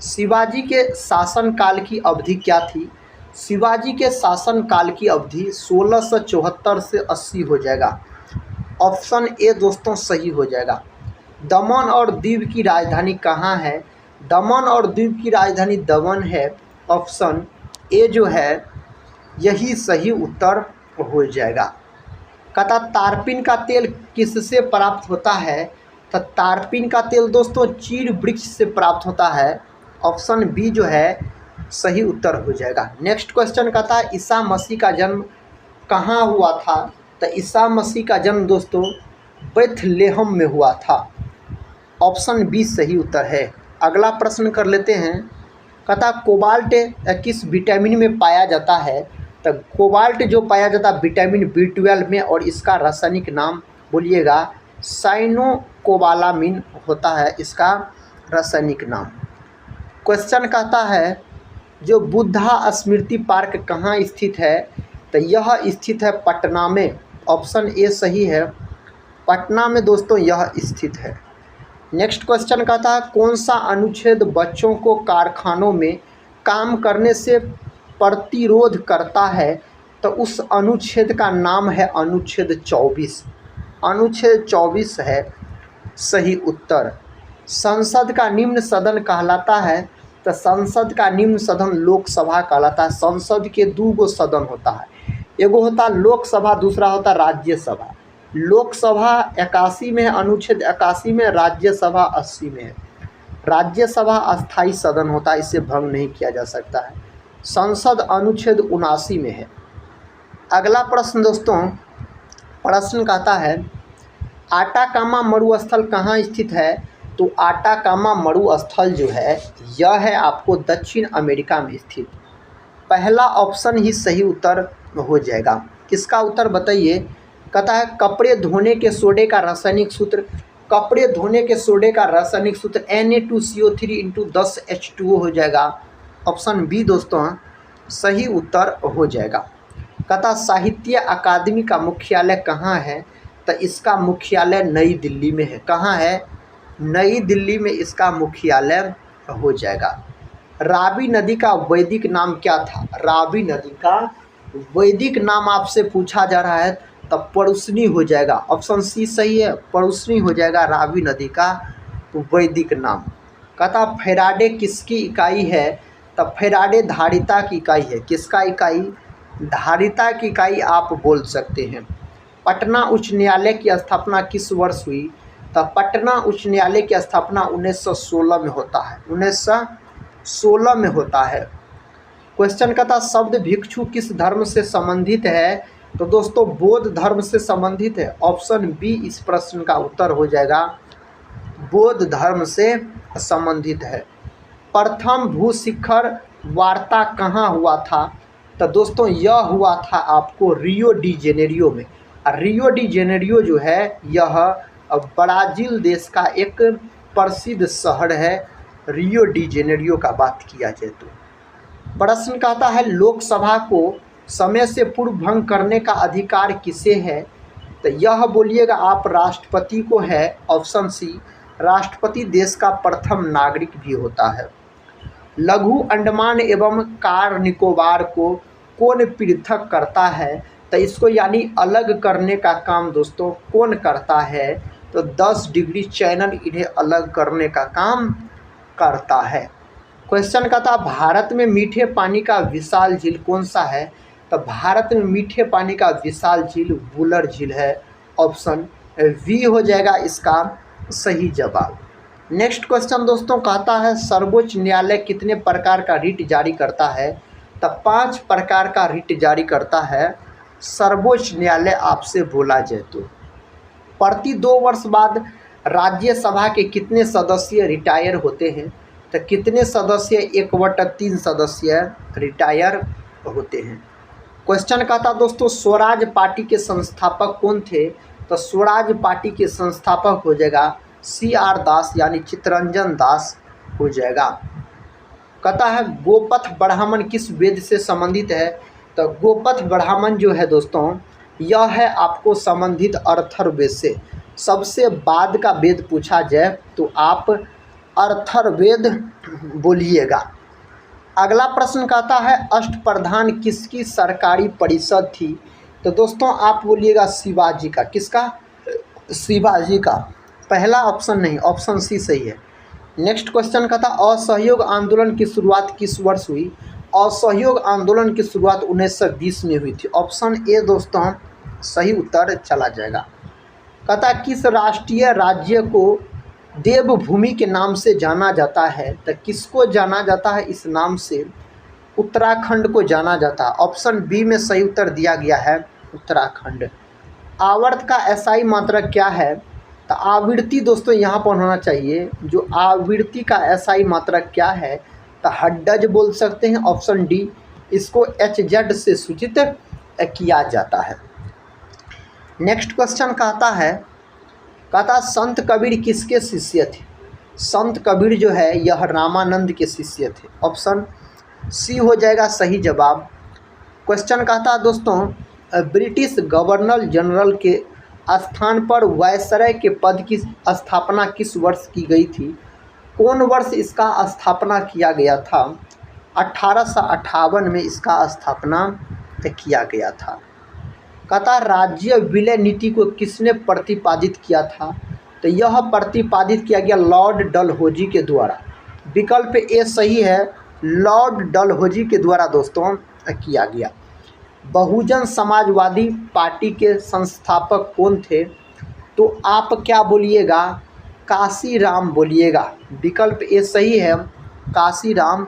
शिवाजी के शासनकाल की अवधि क्या थी? शिवाजी के शासनकाल की अवधि 1674 से 80 हो जाएगा। ऑप्शन ए दोस्तों सही हो जाएगा। दमन और दीव की राजधानी कहाँ है? दमन और दीव की राजधानी दमन है। ऑप्शन ए जो है यही सही उत्तर हो जाएगा। कहता तारपीन का तेल किससे प्राप्त होता है? तो तारपीन का तेल दोस्तों चीड़ वृक्ष से प्राप्त होता है। ऑप्शन बी जो है सही उत्तर हो जाएगा। नेक्स्ट क्वेश्चन कहता है ईसा मसीह का जन्म कहाँ हुआ था? तो ईसा मसीह का जन्म दोस्तों बेथलेहम में हुआ था। ऑप्शन बी सही उत्तर है। अगला प्रश्न कर लेते हैं। कहता कोबाल्ट किस विटामिन में पाया जाता है? तो कोबाल्ट जो पाया जाता है विटामिन B12 में, और इसका रासायनिक नाम बोलिएगा साइनोकोबालामिन होता है इसका रासायनिक नाम। क्वेश्चन कहता है जो बुद्धा स्मृति पार्क कहाँ स्थित है? तो यह स्थित है पटना में। ऑप्शन ए सही है, पटना में दोस्तों यह स्थित है। नेक्स्ट क्वेश्चन कहता है कौन सा अनुच्छेद बच्चों को कारखानों में काम करने से प्रतिरोध करता है? तो उस अनुच्छेद का नाम है अनुच्छेद 24। अनुच्छेद 24 है सही उत्तर। संसद का निम्न सदन कहलाता है? तो संसद का निम्न सदन लोकसभा कहलाता है। संसद के दो गो सदन होता है, एगो होता लोकसभा, दूसरा होता राज्यसभा। लोकसभा 81 में है, अनुच्छेद 81 में, राज्यसभा 80 में है। राज्यसभा अस्थाई सदन होता है, इसे भंग नहीं किया जा सकता है। संसद अनुच्छेद 79 में है। अगला प्रश्न दोस्तों, प्रश्न कहता है आटाकामा मरुस्थल कहाँ स्थित है? तो आटाकामा मरुस्थल जो है यह है आपको दक्षिण अमेरिका में स्थित। पहला ऑप्शन ही सही उत्तर हो जाएगा। किसका उत्तर बताइए? कहता है कपड़े धोने के सोडे का रासायनिक सूत्र। कपड़े धोने के सोडे का रासायनिक सूत्र Na2CO3 × 10H2O हो जाएगा। ऑप्शन बी दोस्तों सही उत्तर हो जाएगा। कहता साहित्य अकादमी का मुख्यालय कहाँ है? तो इसका मुख्यालय नई दिल्ली में है। कहाँ है? नई दिल्ली में इसका मुख्यालय हो जाएगा। रावी नदी का वैदिक नाम क्या था? रावी नदी का वैदिक नाम आपसे पूछा जा रहा है तब परुष्णी हो जाएगा। ऑप्शन सी सही है, परुष्णी हो जाएगा रावी नदी का वैदिक नाम। कहता फैराडे किसकी इकाई है? तब फैराडे धारिता की इकाई है। किसका इकाई? धारिता की इकाई आप बोल सकते हैं। पटना उच्च न्यायालय की स्थापना किस वर्ष हुई? तब पटना उच्च न्यायालय की स्थापना 1916 में होता है। 1916 में होता है। क्वेश्चन कहता शब्द भिक्षु किस धर्म से संबंधित है? तो दोस्तों बौद्ध धर्म से संबंधित है। ऑप्शन बी इस प्रश्न का उत्तर हो जाएगा, बौद्ध धर्म से संबंधित है। प्रथम भूशिखर वार्ता कहाँ हुआ था? तो दोस्तों यह हुआ था आपको रियो डी जेनेरियो में। रियो डी जेनेरियो जो है यह ब्राज़ील देश का एक प्रसिद्ध शहर है। रियो डी जेनेरियो का बात किया जाए तो प्रश्न कहता है लोकसभा को समय से पूर्व भंग करने का अधिकार किसे है? तो यह बोलिएगा आप राष्ट्रपति को है। ऑप्शन सी, राष्ट्रपति देश का प्रथम नागरिक भी होता है। लघु अंडमान एवं कार निकोबार को कौन पृथक करता है? तो इसको यानी अलग करने का काम दोस्तों कौन करता है? तो 10 डिग्री चैनल इन्हें अलग करने का काम करता है। क्वेश्चन का था भारत में मीठे पानी का विशाल झील कौन सा है? तो भारत में मीठे पानी का विशाल झील वुलर झील है। ऑप्शन वी हो जाएगा इसका सही जवाब। नेक्स्ट क्वेश्चन दोस्तों कहता है सर्वोच्च न्यायालय कितने प्रकार का रिट जारी करता है? तो 5 प्रकार का रिट जारी करता है सर्वोच्च न्यायालय आपसे बोला जाए तो। प्रति 2 वर्ष बाद राज्यसभा के कितने सदस्य रिटायर होते हैं? तो कितने सदस्य? 1/3 सदस्य रिटायर होते हैं। क्वेश्चन कहता दोस्तों स्वराज पार्टी के संस्थापक कौन थे? तो स्वराज पार्टी के संस्थापक हो जाएगा CR दास यानी चित्तरंजन दास हो जाएगा। कहता है गोपथ ब्राह्मण किस वेद से संबंधित है? तो गोपथ ब्राह्मण जो है दोस्तों यह है आपको संबंधित अर्थर्ववेद से। सबसे बाद का वेद पूछा जाए तो आप अर्थर्ववेद बोलिएगा। अगला प्रश्न कहता है अष्टप्रधान किसकी सरकारी परिषद थी? तो दोस्तों आप बोलिएगा शिवाजी का। किसका? शिवाजी का। पहला ऑप्शन नहीं, ऑप्शन सी सही है। नेक्स्ट क्वेश्चन कहता असहयोग आंदोलन की शुरुआत किस वर्ष हुई? असहयोग आंदोलन की शुरुआत 1920 में हुई थी। ऑप्शन ए दोस्तों सही उत्तर चला जाएगा। कहता किस राष्ट्रीय राज्य को देवभूमि के नाम से जाना जाता है? तो किसको जाना जाता है इस नाम से? उत्तराखंड को जाना जाता है। ऑप्शन बी में सही उत्तर दिया गया है उत्तराखंड। आवर्त का एसआई मात्रक क्या है? तो आवृत्ति दोस्तों यहाँ पर होना चाहिए। जो आवृत्ति का एसआई मात्रक क्या है? तो हड्डज बोल सकते हैं। ऑप्शन डी, इसको HZ से सूचित किया जाता है। नेक्स्ट क्वेश्चन कहता संत कबीर किसके शिष्य थे? संत कबीर जो है यह रामानंद के शिष्य थे। ऑप्शन सी हो जाएगा सही जवाब। क्वेश्चन कहता दोस्तों ब्रिटिश गवर्नर जनरल के स्थान पर वायसराय के पद की स्थापना किस वर्ष की गई थी? कौन वर्ष इसका स्थापना किया गया था? 1858 में इसका स्थापना किया गया था। कहता राज्य विलय नीति को किसने प्रतिपादित किया था? तो यह प्रतिपादित किया गया लॉर्ड डलहौजी के द्वारा। विकल्प ए सही है, लॉर्ड डलहौजी के द्वारा दोस्तों किया गया। बहुजन समाजवादी पार्टी के संस्थापक कौन थे? तो आप क्या बोलिएगा? काशीराम बोलिएगा। विकल्प ए सही है, काशीराम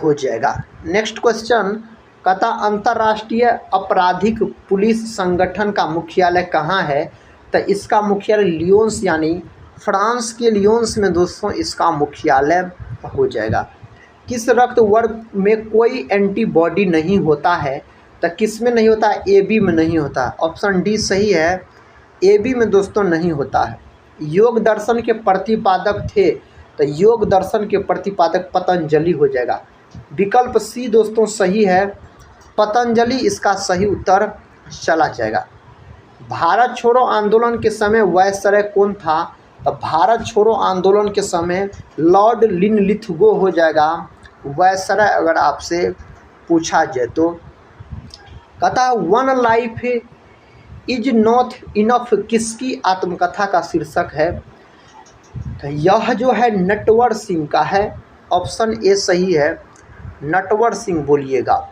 हो जाएगा। नेक्स्ट क्वेश्चन कहता अंतर्राष्ट्रीय आपराधिक पुलिस संगठन का मुख्यालय कहाँ है? तो इसका मुख्यालय लियोन्स यानी फ्रांस के लियोन्स में दोस्तों इसका मुख्यालय हो जाएगा। किस रक्त वर्ग में कोई एंटीबॉडी नहीं होता है? तो किस में नहीं होता है? ए बी में नहीं होता। ऑप्शन डी सही है, ए बी में दोस्तों नहीं होता है। योग दर्शन के प्रतिपादक थे? तो योग दर्शन के प्रतिपादक पतंजलि हो जाएगा। विकल्प सी दोस्तों सही है, पतंजलि इसका सही उत्तर चला जाएगा। भारत छोड़ो आंदोलन के समय वायसराय कौन था? तो भारत छोड़ो आंदोलन के समय लॉर्ड लिनलिथगो हो जाएगा वायसराय, अगर आपसे पूछा जाए तो। कहता one life is not enough किसकी आत्मकथा का शीर्षक है? तो यह जो है नटवर सिंह का है। ऑप्शन ए सही है, नटवर सिंह बोलिएगा।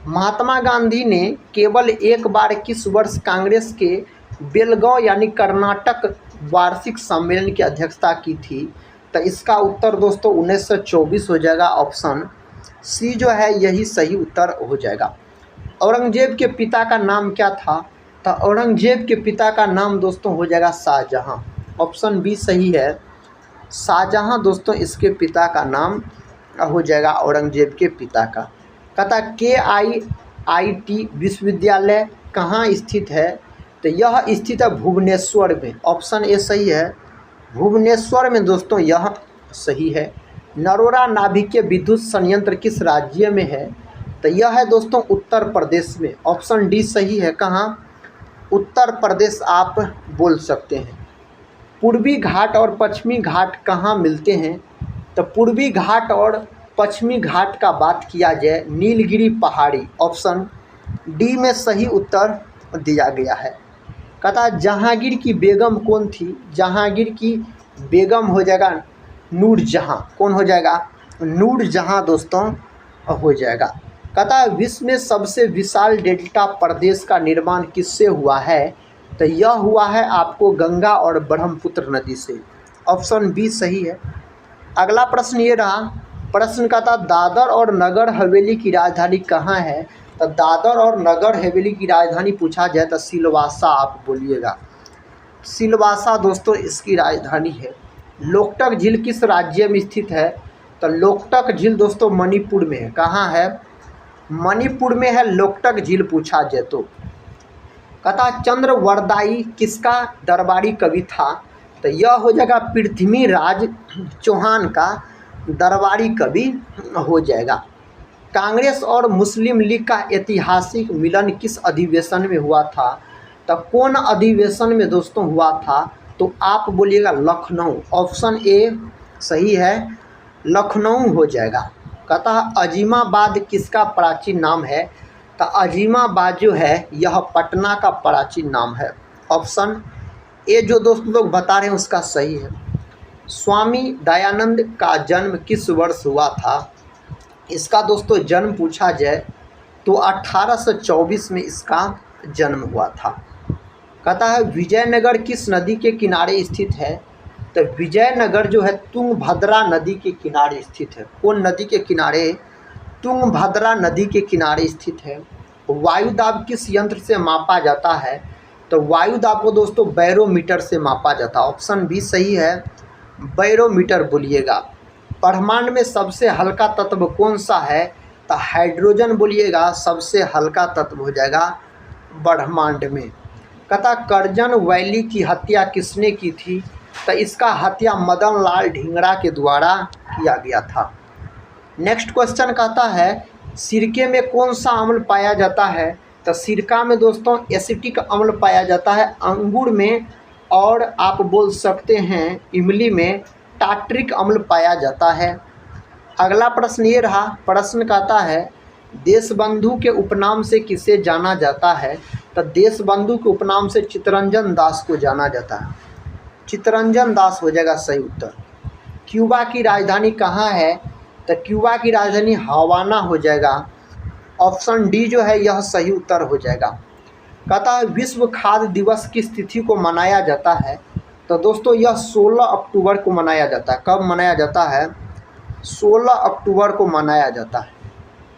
महात्मा गांधी ने केवल एक बार किस वर्ष कांग्रेस के बेलगांव यानी कर्नाटक वार्षिक सम्मेलन की अध्यक्षता की थी? तो इसका उत्तर दोस्तों 1924 हो जाएगा। ऑप्शन सी जो है यही सही उत्तर हो जाएगा। औरंगजेब के पिता का नाम क्या था? तो औरंगजेब के पिता का नाम दोस्तों हो जाएगा शाहजहां। ऑप्शन बी सही है, शाहजहां दोस्तों इसके पिता का नाम हो जाएगा, औरंगजेब के पिता का। कहता KIIT विश्वविद्यालय कहाँ स्थित है? तो यह स्थित है भुवनेश्वर में। ऑप्शन ए सही है, भुवनेश्वर में दोस्तों यह सही है। नरोरा नाभिकीय विद्युत संयंत्र किस राज्य में है? तो यह है दोस्तों उत्तर प्रदेश में। ऑप्शन डी सही है, कहाँ? उत्तर प्रदेश आप बोल सकते हैं। पूर्वी घाट और पश्चिमी घाट कहाँ मिलते हैं? तो पूर्वी घाट और पश्चिमी घाट का बात किया जाए नीलगिरी पहाड़ी। ऑप्शन डी में सही उत्तर दिया गया है। कहता जहांगीर की बेगम कौन थी? जहांगीर की बेगम हो जाएगा नूरजहां। कौन हो जाएगा? नूरजहां दोस्तों हो जाएगा। कहता विश्व में सबसे विशाल डेल्टा प्रदेश का निर्माण किससे हुआ है? तो यह हुआ है आपको गंगा और ब्रह्मपुत्र नदी से। ऑप्शन बी सही है। अगला प्रश्न ये रहा, प्रश्न का था दादर और नगर हवेली की राजधानी कहाँ है? तो दादर और नगर हवेली की राजधानी पूछा जाए तो सिलवासा आप बोलिएगा। सिलवासा दोस्तों इसकी राजधानी है। लोकटक झील किस राज्य में स्थित है? तो लोकटक झील दोस्तों मणिपुर में है। कहाँ है? मणिपुर में है लोकटक झील पूछा जाए तो। कहता चंद्रवरदाई किसका दरबारी कवि था? तो यह हो जाएगा पृथ्वीराज चौहान का दरबारी कवि हो जाएगा। कांग्रेस और मुस्लिम लीग का ऐतिहासिक मिलन किस अधिवेशन में हुआ था? तो कौन अधिवेशन में दोस्तों हुआ था? तो आप बोलिएगा लखनऊ। ऑप्शन ए सही है, लखनऊ हो जाएगा। कहता अजीमाबाद किसका प्राचीन नाम है? तो अजीमाबाद जो है यह पटना का प्राचीन नाम है। ऑप्शन ए जो दोस्त लोग बता रहे हैं उसका सही है। स्वामी दयानंद का जन्म किस वर्ष हुआ था? इसका दोस्तों जन्म पूछा जाए तो 1824 में इसका जन्म हुआ था। कहता है विजयनगर किस नदी के किनारे स्थित है? तो विजयनगर जो है तुंगभद्रा नदी के किनारे स्थित है। कौन नदी के किनारे? तुंगभद्रा नदी के किनारे स्थित है। वायुदाब किस यंत्र से मापा जाता है? तो वायुदाब को दोस्तों बैरोमीटर से मापा जाता है। ऑप्शन बी सही है, बैरोमीटर बोलिएगा। ब्रह्मांड में सबसे हल्का तत्व कौन सा है? तो हाइड्रोजन बोलिएगा, सबसे हल्का तत्व हो जाएगा ब्रह्मांड में। कहता करजन वैली की हत्या किसने की थी? तो इसका हत्या मदन लाल ढींगरा के द्वारा किया गया था। नेक्स्ट क्वेश्चन कहता है सिरके में कौन सा अम्ल पाया जाता है? तो सिरका में दोस्तों एसिटिक अम्ल पाया जाता है, अंगूर में और आप बोल सकते हैं इमली में टार्ट्रिक अम्ल पाया जाता है। अगला प्रश्न ये रहा, प्रश्न कहता है देशबंधु के उपनाम से किसे जाना जाता है? तो देशबंधु के उपनाम से चित्तरंजन दास को जाना जाता है। चित्तरंजन दास हो जाएगा सही उत्तर। क्यूबा की राजधानी कहाँ है? तो क्यूबा की राजधानी हवाना हो जाएगा। ऑप्शन डी जो है यह सही उत्तर हो जाएगा। कहता है विश्व खाद्य दिवस किस तिथि को मनाया जाता है? तो दोस्तों यह 16 अक्टूबर को मनाया जाता है। कब मनाया जाता है? 16 अक्टूबर को मनाया जाता है।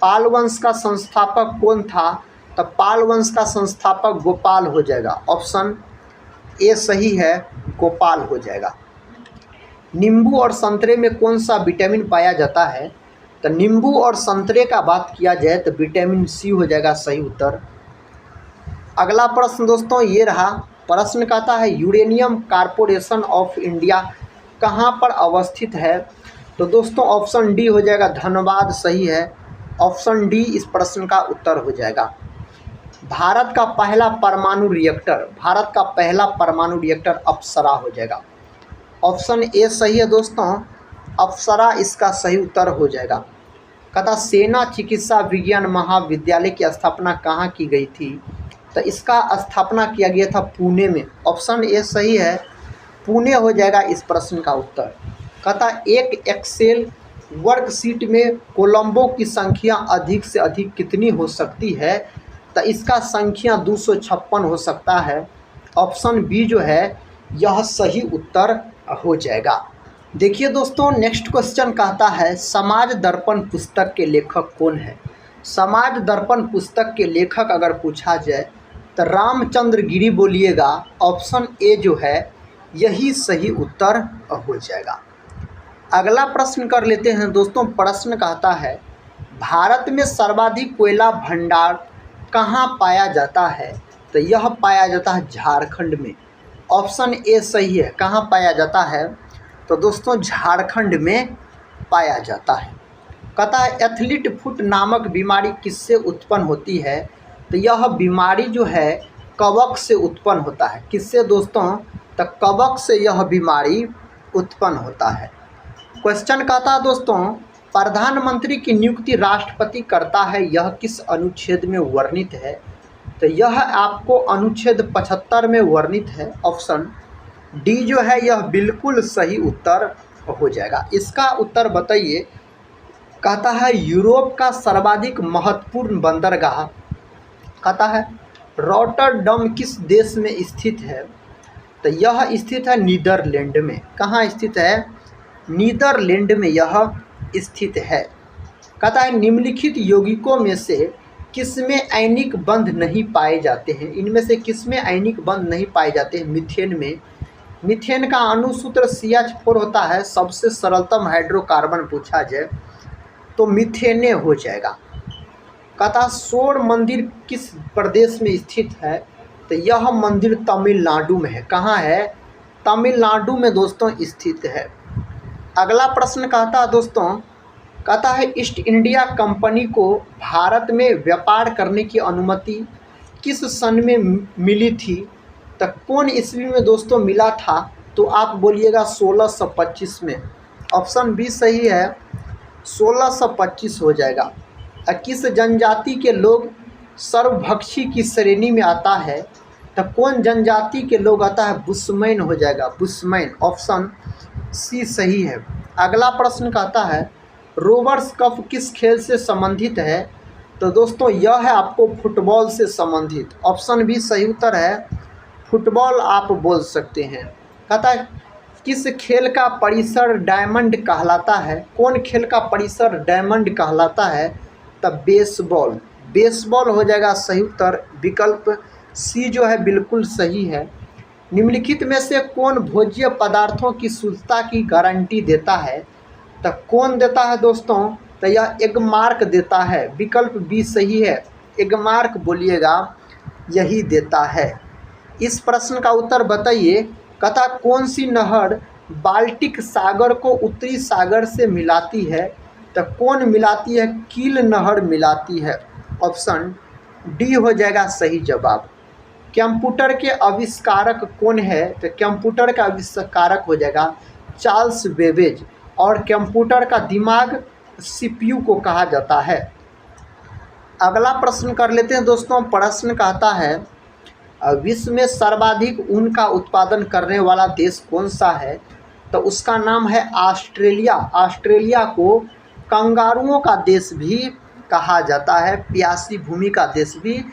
पाल वंश का संस्थापक कौन था? तो पाल वंश का संस्थापक गोपाल हो जाएगा। ऑप्शन ए सही है, गोपाल हो जाएगा। नींबू और संतरे में कौन सा विटामिन पाया जाता है? तो नींबू और संतरे का बात किया जाए तो विटामिन सी हो जाएगा सही उत्तर। अगला प्रश्न दोस्तों ये रहा, प्रश्न कहता है यूरेनियम कॉर्पोरेशन ऑफ इंडिया कहाँ पर अवस्थित है? तो दोस्तों ऑप्शन डी हो जाएगा, धनबाद सही है। ऑप्शन डी इस प्रश्न का उत्तर हो जाएगा। भारत का पहला परमाणु रिएक्टर अप्सरा हो जाएगा। ऑप्शन ए सही है दोस्तों, अप्सरा इसका सही उत्तर हो जाएगा। कहता सेना चिकित्सा विज्ञान महाविद्यालय की स्थापना कहाँ की गई थी? तो इसका स्थापना किया गया था पुणे में। ऑप्शन ए सही है, पुणे हो जाएगा इस प्रश्न का उत्तर। कहता एक एक्सेल वर्कशीट में कोलंबो की संख्या अधिक से अधिक कितनी हो सकती है? तो इसका संख्या 256 हो सकता है। ऑप्शन बी जो है यह सही उत्तर हो जाएगा। देखिए दोस्तों नेक्स्ट क्वेश्चन कहता है समाज दर्पण पुस्तक के लेखक कौन है? समाज दर्पण पुस्तक के लेखक अगर पूछा जाए तो रामचंद्र गिरी बोलिएगा। ऑप्शन ए जो है यही सही उत्तर हो जाएगा। अगला प्रश्न कर लेते हैं दोस्तों। प्रश्न कहता है भारत में सर्वाधिक कोयला भंडार कहाँ पाया जाता है? तो यह पाया जाता है झारखंड में। ऑप्शन ए सही है। कहाँ पाया जाता है? तो दोस्तों झारखंड में पाया जाता है। कहता है एथलीट फुट नामक बीमारी किससे उत्पन्न होती है? तो यह बीमारी जो है कवक से उत्पन्न होता है। किससे दोस्तों? तो कवक से यह बीमारी उत्पन्न होता है। क्वेश्चन कहता है दोस्तों प्रधानमंत्री की नियुक्ति राष्ट्रपति करता है, यह किस अनुच्छेद में वर्णित है? तो यह आपको अनुच्छेद 75 में वर्णित है। ऑप्शन डी जो है यह बिल्कुल सही उत्तर हो जाएगा। इसका उत्तर बताइए। कहता है यूरोप का सर्वाधिक महत्वपूर्ण बंदरगाह कहता है रॉटरडम किस देश में स्थित है? तो यह स्थित है नीदरलैंड में। कहाँ स्थित है? नीदरलैंड में यह स्थित है। कहता है निम्नलिखित यौगिकों में से किसमें आयनिक बंध नहीं पाए जाते हैं? इनमें से किसमें आयनिक बंध नहीं पाए जाते हैं? मीथेन में। मीथेन का अणुसूत्र CH4 होता है। सबसे सरलतम हाइड्रोकार्बन पूछा जाए तो मीथेने हो जाएगा। कहता सौर मंदिर किस प्रदेश में स्थित है? तो यह मंदिर तमिलनाडु में है। कहाँ है? तमिलनाडु में दोस्तों स्थित है। अगला प्रश्न कहता है दोस्तों, कहता है ईस्ट इंडिया कंपनी को भारत में व्यापार करने की अनुमति किस सन में मिली थी? तो कौन ईस्वी में दोस्तों मिला था? तो आप बोलिएगा 1625 में। ऑप्शन बी सही है, 1625 हो जाएगा। किस जनजाति के लोग सर्वभक्षी की श्रेणी में आता है? तो कौन जनजाति के लोग आता है? बुशमैन हो जाएगा, बुशमैन। ऑप्शन सी सही है। अगला प्रश्न कहता है रोवर्स कप किस खेल से संबंधित है? तो दोस्तों यह है आपको फुटबॉल से संबंधित। ऑप्शन बी सही उत्तर है, फुटबॉल आप बोल सकते हैं। कहता है किस खेल का परिसर डायमंड कहलाता है? कौन खेल का परिसर डायमंड कहलाता है? तब बेसबॉल। बेसबॉल हो जाएगा सही उत्तर। विकल्प सी जो है बिल्कुल सही है। निम्नलिखित में से कौन भोज्य पदार्थों की शुद्धता की गारंटी देता है? तो कौन देता है दोस्तों? तो यह एगमार्क देता है। विकल्प बी सही है, एगमार्क बोलिएगा यही देता है। इस प्रश्न का उत्तर बताइए। कहता कौन सी नहर बाल्टिक सागर को उत्तरी सागर से मिलाती है? तो कौन मिलाती है? कील नहर मिलाती है। ऑप्शन डी हो जाएगा सही जवाब। कंप्यूटर के आविष्कारक कौन है? तो कंप्यूटर का आविष्कारक हो जाएगा चार्ल्स बेबेज। और कंप्यूटर का दिमाग सीपीयू को कहा जाता है। अगला प्रश्न कर लेते हैं दोस्तों। प्रश्न कहता है विश्व में सर्वाधिक ऊन का उत्पादन करने वाला देश कौन सा है? तो उसका नाम है ऑस्ट्रेलिया। ऑस्ट्रेलिया को कंगारुओं का देश भी कहा जाता है, प्यासी भूमि का देश भी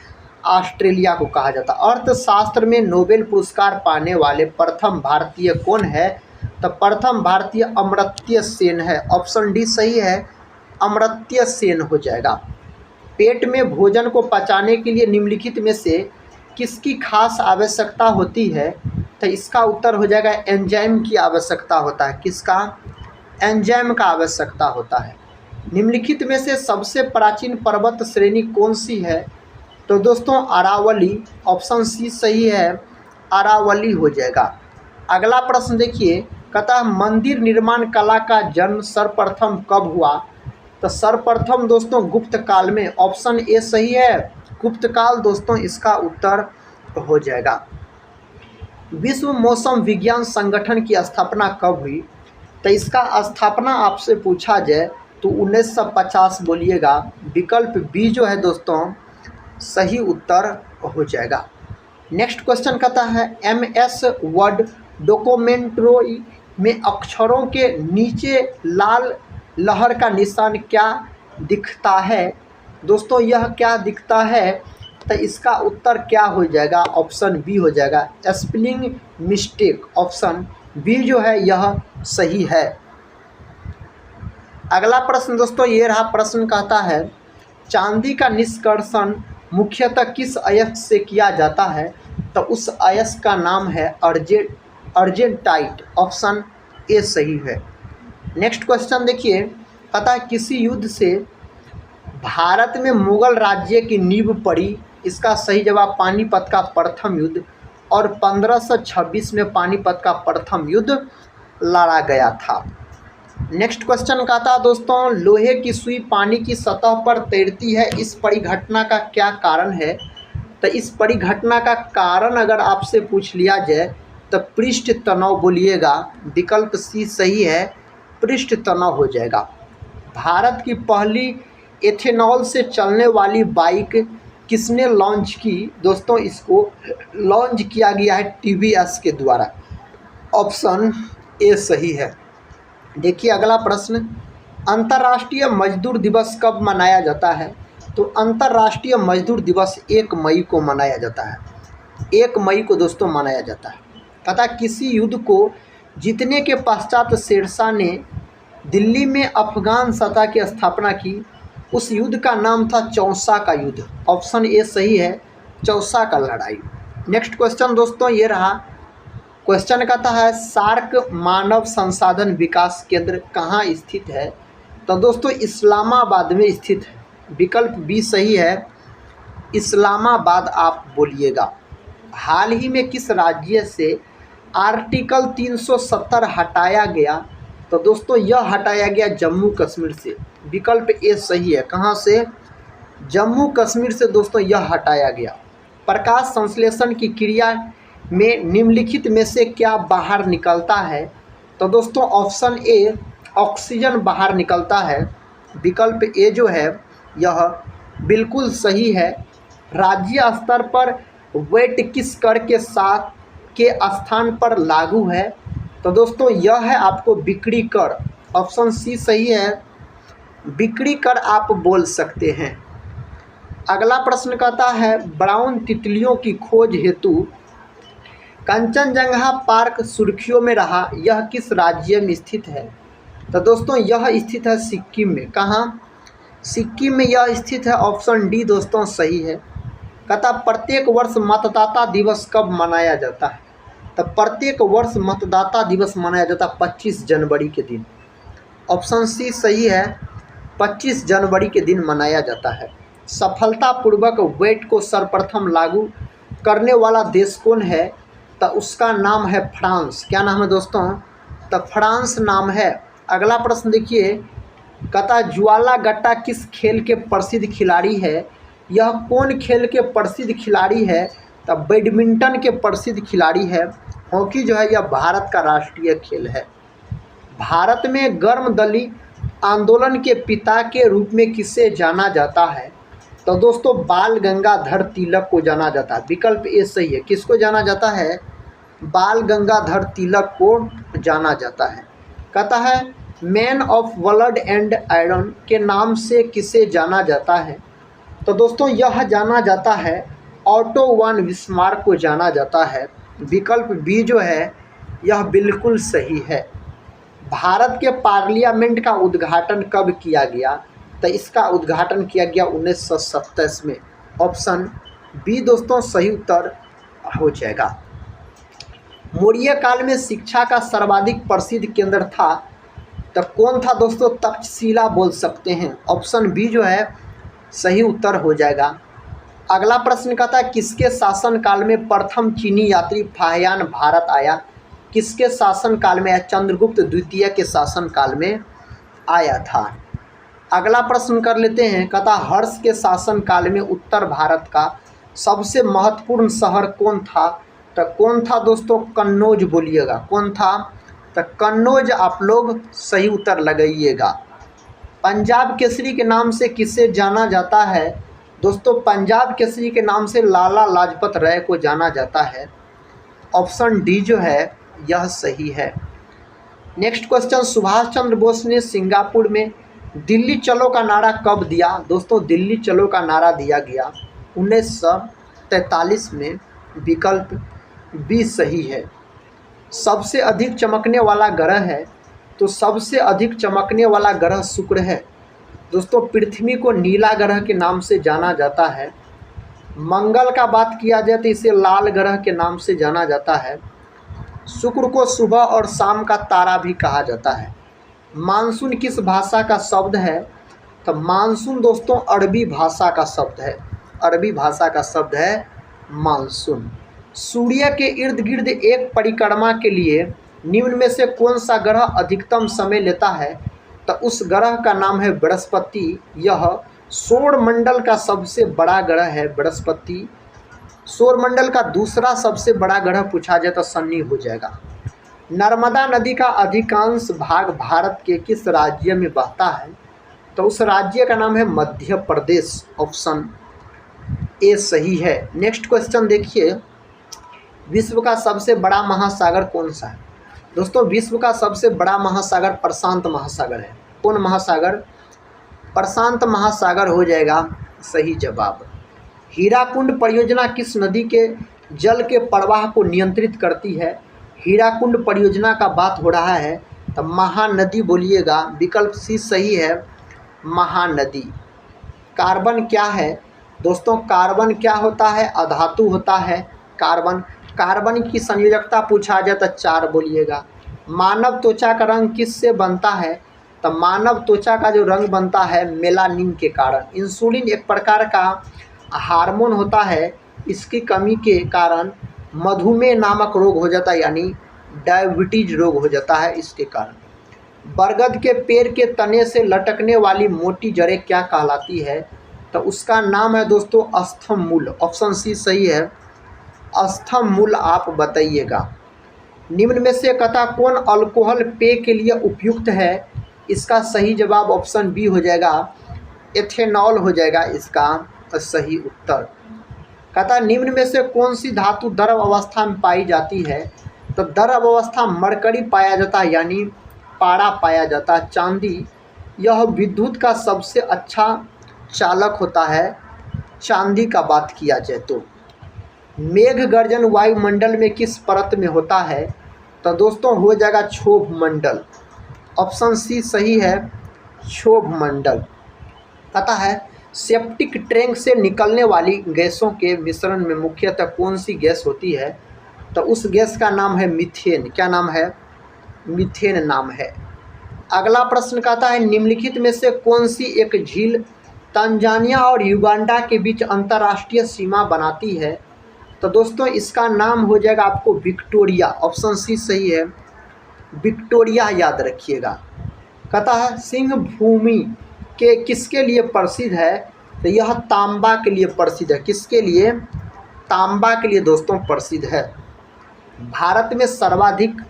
ऑस्ट्रेलिया को कहा जाता है। अर्थशास्त्र में नोबेल पुरस्कार पाने वाले प्रथम भारतीय कौन है? तो प्रथम भारतीय अमर्त्य सेन है। ऑप्शन डी सही है, अमर्त्य सेन हो जाएगा। पेट में भोजन को पचाने के लिए निम्नलिखित में से किसकी खास आवश्यकता होती है? तो इसका उत्तर हो जाएगा एंजाइम की आवश्यकता होता है। किसका? एंजाइम का आवश्यकता होता है। निम्नलिखित में से सबसे प्राचीन पर्वत श्रेणी कौन सी है? तो दोस्तों अरावली। ऑप्शन सी सही है, अरावली हो जाएगा। अगला प्रश्न देखिए, कहता है मंदिर निर्माण कला का जन्म सर्वप्रथम कब हुआ? तो सर्वप्रथम दोस्तों गुप्त काल में। ऑप्शन ए सही है, गुप्त काल दोस्तों इसका उत्तर हो जाएगा। विश्व मौसम विज्ञान संगठन की स्थापना कब हुई? तो इसका स्थापना आपसे पूछा जाए तो 1950 बोलिएगा। विकल्प बी जो है दोस्तों सही उत्तर हो जाएगा। नेक्स्ट क्वेश्चन कहता है MS वर्ड डॉक्यूमेंट्री में अक्षरों के नीचे लाल लहर का निशान क्या दिखता है? दोस्तों यह क्या दिखता है? तो इसका उत्तर क्या हो जाएगा? ऑप्शन बी हो जाएगा, स्पेलिंग मिस्टेक। ऑप्शन बी जो है यह सही है। अगला प्रश्न दोस्तों ये रहा। प्रश्न कहता है चांदी का निष्कर्षण मुख्यतः किस अयस्क से किया जाता है? तो उस अयस्क का नाम है अर्जेंटाइट। ऑप्शन ए सही है। नेक्स्ट क्वेश्चन देखिए, कहता है किसी युद्ध से भारत में मुगल राज्य की नींव पड़ी? इसका सही जवाब पानीपत का प्रथम युद्ध। और 1526 में पानीपत का प्रथम युद्ध लड़ा गया था। नेक्स्ट क्वेश्चन कहता है दोस्तों लोहे की सुई पानी की सतह पर तैरती है, इस परिघटना का क्या कारण है? तो इस परिघटना का कारण अगर आपसे पूछ लिया जाए तो पृष्ठ तनाव बोलिएगा। विकल्प सी सही है, पृष्ठ तनाव हो जाएगा। भारत की पहली एथेनॉल से चलने वाली बाइक किसने लॉन्च की? दोस्तों इसको लॉन्च किया गया है TVS के द्वारा। ऑप्शन ए सही है। देखिए अगला प्रश्न, अंतर्राष्ट्रीय मजदूर दिवस कब मनाया जाता है? तो अंतर्राष्ट्रीय मजदूर दिवस 1 मई को मनाया जाता है। 1 मई को दोस्तों मनाया जाता है। तथा किसी युद्ध को जीतने के पश्चात शेरशाह ने दिल्ली में अफगान सत्ता की स्थापना की, उस युद्ध का नाम था चौसा का युद्ध। ऑप्शन ए सही है, चौसा का लड़ाई। नेक्स्ट क्वेश्चन दोस्तों ये रहा। क्वेश्चन कहता है सार्क मानव संसाधन विकास केंद्र कहाँ स्थित है? तो दोस्तों इस्लामाबाद में स्थित है। विकल्प बी सही है, इस्लामाबाद आप बोलिएगा। हाल ही में किस राज्य से आर्टिकल 370 हटाया गया? तो दोस्तों यह हटाया गया जम्मू कश्मीर से। विकल्प ए सही है। कहाँ से? जम्मू कश्मीर से दोस्तों यह हटाया गया। प्रकाश संश्लेषण की क्रिया में निम्नलिखित में से क्या बाहर निकलता है? तो दोस्तों ऑप्शन ए ऑक्सीजन बाहर निकलता है। विकल्प ए जो है यह बिल्कुल सही है। राज्य स्तर पर वेट किस कर के साथ के स्थान पर लागू है? तो दोस्तों यह है आपको बिक्री कर। ऑप्शन सी सही है, बिक्री कर आप बोल सकते हैं। अगला प्रश्न कहता है ब्राउन तितलियों की खोज हेतु कंचनजंगा पार्क सुर्खियों में रहा, यह किस राज्य में स्थित है? तो दोस्तों यह स्थित है सिक्किम में। कहाँ? सिक्किम में यह स्थित है। ऑप्शन डी दोस्तों सही है। कहता प्रत्येक वर्ष मतदाता दिवस कब मनाया जाता है? तो प्रत्येक वर्ष मतदाता दिवस मनाया जाता है 25 जनवरी के दिन। ऑप्शन सी सही है, 25 जनवरी के दिन मनाया जाता है। सफलतापूर्वक वेट को सर्वप्रथम लागू करने वाला देश कौन है? तो उसका नाम है फ्रांस। क्या नाम है दोस्तों? तो फ्रांस नाम है। अगला प्रश्न देखिए, कहता ज्वाला गट्टा किस खेल के प्रसिद्ध खिलाड़ी है? यह कौन खेल के प्रसिद्ध खिलाड़ी है? तो बैडमिंटन के प्रसिद्ध खिलाड़ी है। हॉकी जो है यह भारत का राष्ट्रीय खेल है। भारत में गर्म दली आंदोलन के पिता के रूप में किसे जाना जाता है? तो दोस्तों बाल गंगाधर तिलक को जाना जाता है। विकल्प ए सही है। किसको जाना जाता है? बाल गंगाधर तिलक को जाना जाता है। कहता है man of blood and iron के नाम से किसे जाना जाता है? तो दोस्तों यह जाना जाता है ऑटो वन बिस्मार्क को जाना जाता है। विकल्प बी जो है यह बिल्कुल सही है। भारत के पार्लियामेंट का उद्घाटन कब किया गया? तो इसका उद्घाटन किया गया 1927 में। ऑप्शन बी दोस्तों सही उत्तर हो जाएगा। मौर्य काल में शिक्षा का सर्वाधिक प्रसिद्ध केंद्र था, तो कौन था दोस्तों? तक्षशिला बोल सकते हैं। ऑप्शन बी जो है सही उत्तर हो जाएगा। अगला प्रश्न कहता है किसके शासनकाल में प्रथम चीनी यात्री फाहियान भारत आया? किसके शासनकाल में? चंद्रगुप्त द्वितीय के शासनकाल में आया था। अगला प्रश्न कर लेते हैं। कहता हर्ष के शासनकाल में उत्तर भारत का सबसे महत्वपूर्ण शहर कौन था? तो कौन था दोस्तों? कन्नौज बोलिएगा। कौन था? तो कन्नौज आप लोग सही उत्तर लगाइएगा। पंजाब केसरी के नाम से किसे जाना जाता है? दोस्तों पंजाब केसरी के नाम से लाला लाजपत राय को जाना जाता है। ऑप्शन डी जो है यह सही है। नेक्स्ट क्वेश्चन, सुभाष चंद्र बोस ने सिंगापुर में दिल्ली चलो का नारा कब दिया? दोस्तों दिल्ली चलो का नारा दिया गया 1943 में। विकल्प बी सही है। सबसे अधिक चमकने वाला ग्रह है, तो सबसे अधिक चमकने वाला ग्रह शुक्र है। दोस्तों पृथ्वी को नीला ग्रह के नाम से जाना जाता है। मंगल का बात किया जाए तो इसे लाल ग्रह के नाम से जाना जाता है। शुक्र को सुबह और शाम का तारा भी कहा जाता है। मानसून किस भाषा का शब्द है? तो मानसून दोस्तों अरबी भाषा का शब्द है। अरबी भाषा का शब्द है मानसून। सूर्य के इर्द गिर्द एक परिक्रमा के लिए निम्न में से कौन सा ग्रह अधिकतम समय लेता है? तो उस ग्रह का नाम है बृहस्पति। यह सौरमंडल का सबसे बड़ा ग्रह है बृहस्पति। सौरमंडल का दूसरा सबसे बड़ा ग्रह पूछा जाए तो शनि हो जाएगा। नर्मदा नदी का अधिकांश भाग भारत के किस राज्य में बहता है? तो उस राज्य का नाम है मध्य प्रदेश। ऑप्शन ए सही है। नेक्स्ट क्वेश्चन देखिए, विश्व का सबसे बड़ा महासागर कौन सा है? दोस्तों विश्व का सबसे बड़ा महासागर प्रशांत महासागर है। कौन महासागर? प्रशांत महासागर हो जाएगा सही जवाब। हीराकुंड परियोजना किस नदी के जल के प्रवाह को नियंत्रित करती है? हीराकुंड परियोजना का बात हो रहा है तो महानदी बोलिएगा। विकल्प सी सही है, महानदी। कार्बन क्या है? दोस्तों कार्बन क्या होता है? अधातु होता है कार्बन। कार्बन की संयोजकता पूछा जाए तो 4 बोलिएगा। मानव त्वचा का रंग किससे बनता है? तो मानव त्वचा का जो रंग बनता है मेलानिन के कारण। इंसुलिन एक प्रकार का हार्मोन होता है, इसकी कमी के कारण मधुमेह नामक रोग हो जाता है, यानी डायबिटीज रोग हो जाता है इसके कारण। बरगद के पेड़ के तने से लटकने वाली मोटी जड़ें क्या कहलाती है? तो उसका नाम है दोस्तों अस्थम मूल। ऑप्शन सी सही है, अस्थम मूल आप बताइएगा। निम्न में से कथा कौन अल्कोहल पेय के लिए उपयुक्त है? इसका सही जवाब ऑप्शन बी हो जाएगा, एथेनॉल हो जाएगा इसका सही उत्तर। कहता निम्न में से कौन सी धातु द्रव अवस्था में पाई जाती है? तो द्रव अवस्था मरकरी पाया जाता है, यानी पारा पाया जाता है। चांदी, यह विद्युत का सबसे अच्छा चालक होता है चांदी का बात किया जाए तो। मेघ गर्जन वायुमंडल में किस परत में होता है? तो दोस्तों हो जाएगा क्षोभ मंडल। ऑप्शन सी सही है, क्षोभ मंडल। कहता है सेप्टिक टैंक से निकलने वाली गैसों के मिश्रण में मुख्यतः कौन सी गैस होती है? तो उस गैस का नाम है मीथेन। क्या नाम है? मीथेन नाम है। अगला प्रश्न कहता है निम्नलिखित में से कौन सी एक झील तंजानिया और युगांडा के बीच अंतर्राष्ट्रीय सीमा बनाती है? तो दोस्तों इसका नाम हो जाएगा आपको विक्टोरिया। ऑप्शन सी सही है, विक्टोरिया याद रखिएगा। कहता है सिंह भूमि के किसके लिए प्रसिद्ध है? तो यह तांबा के लिए प्रसिद्ध है। किसके लिए? तांबा के लिए दोस्तों प्रसिद्ध है। भारत में सर्वाधिक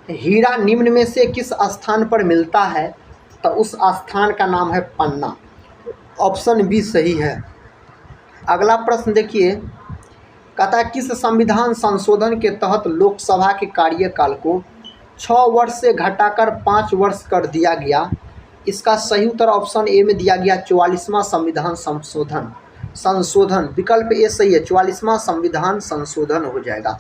हीरा निम्न में से किस स्थान पर मिलता है? तो उस स्थान का नाम है पन्ना। ऑप्शन बी सही है। अगला प्रश्न देखिए, कहता है किस संविधान संशोधन के तहत लोकसभा के कार्यकाल को 6 वर्ष से घटाकर 5 वर्ष कर दिया गया? इसका सही उत्तर ऑप्शन ए में दिया गया 44वां संविधान संशोधन। विकल्प ए सही है, 44वां संविधान संशोधन हो जाएगा।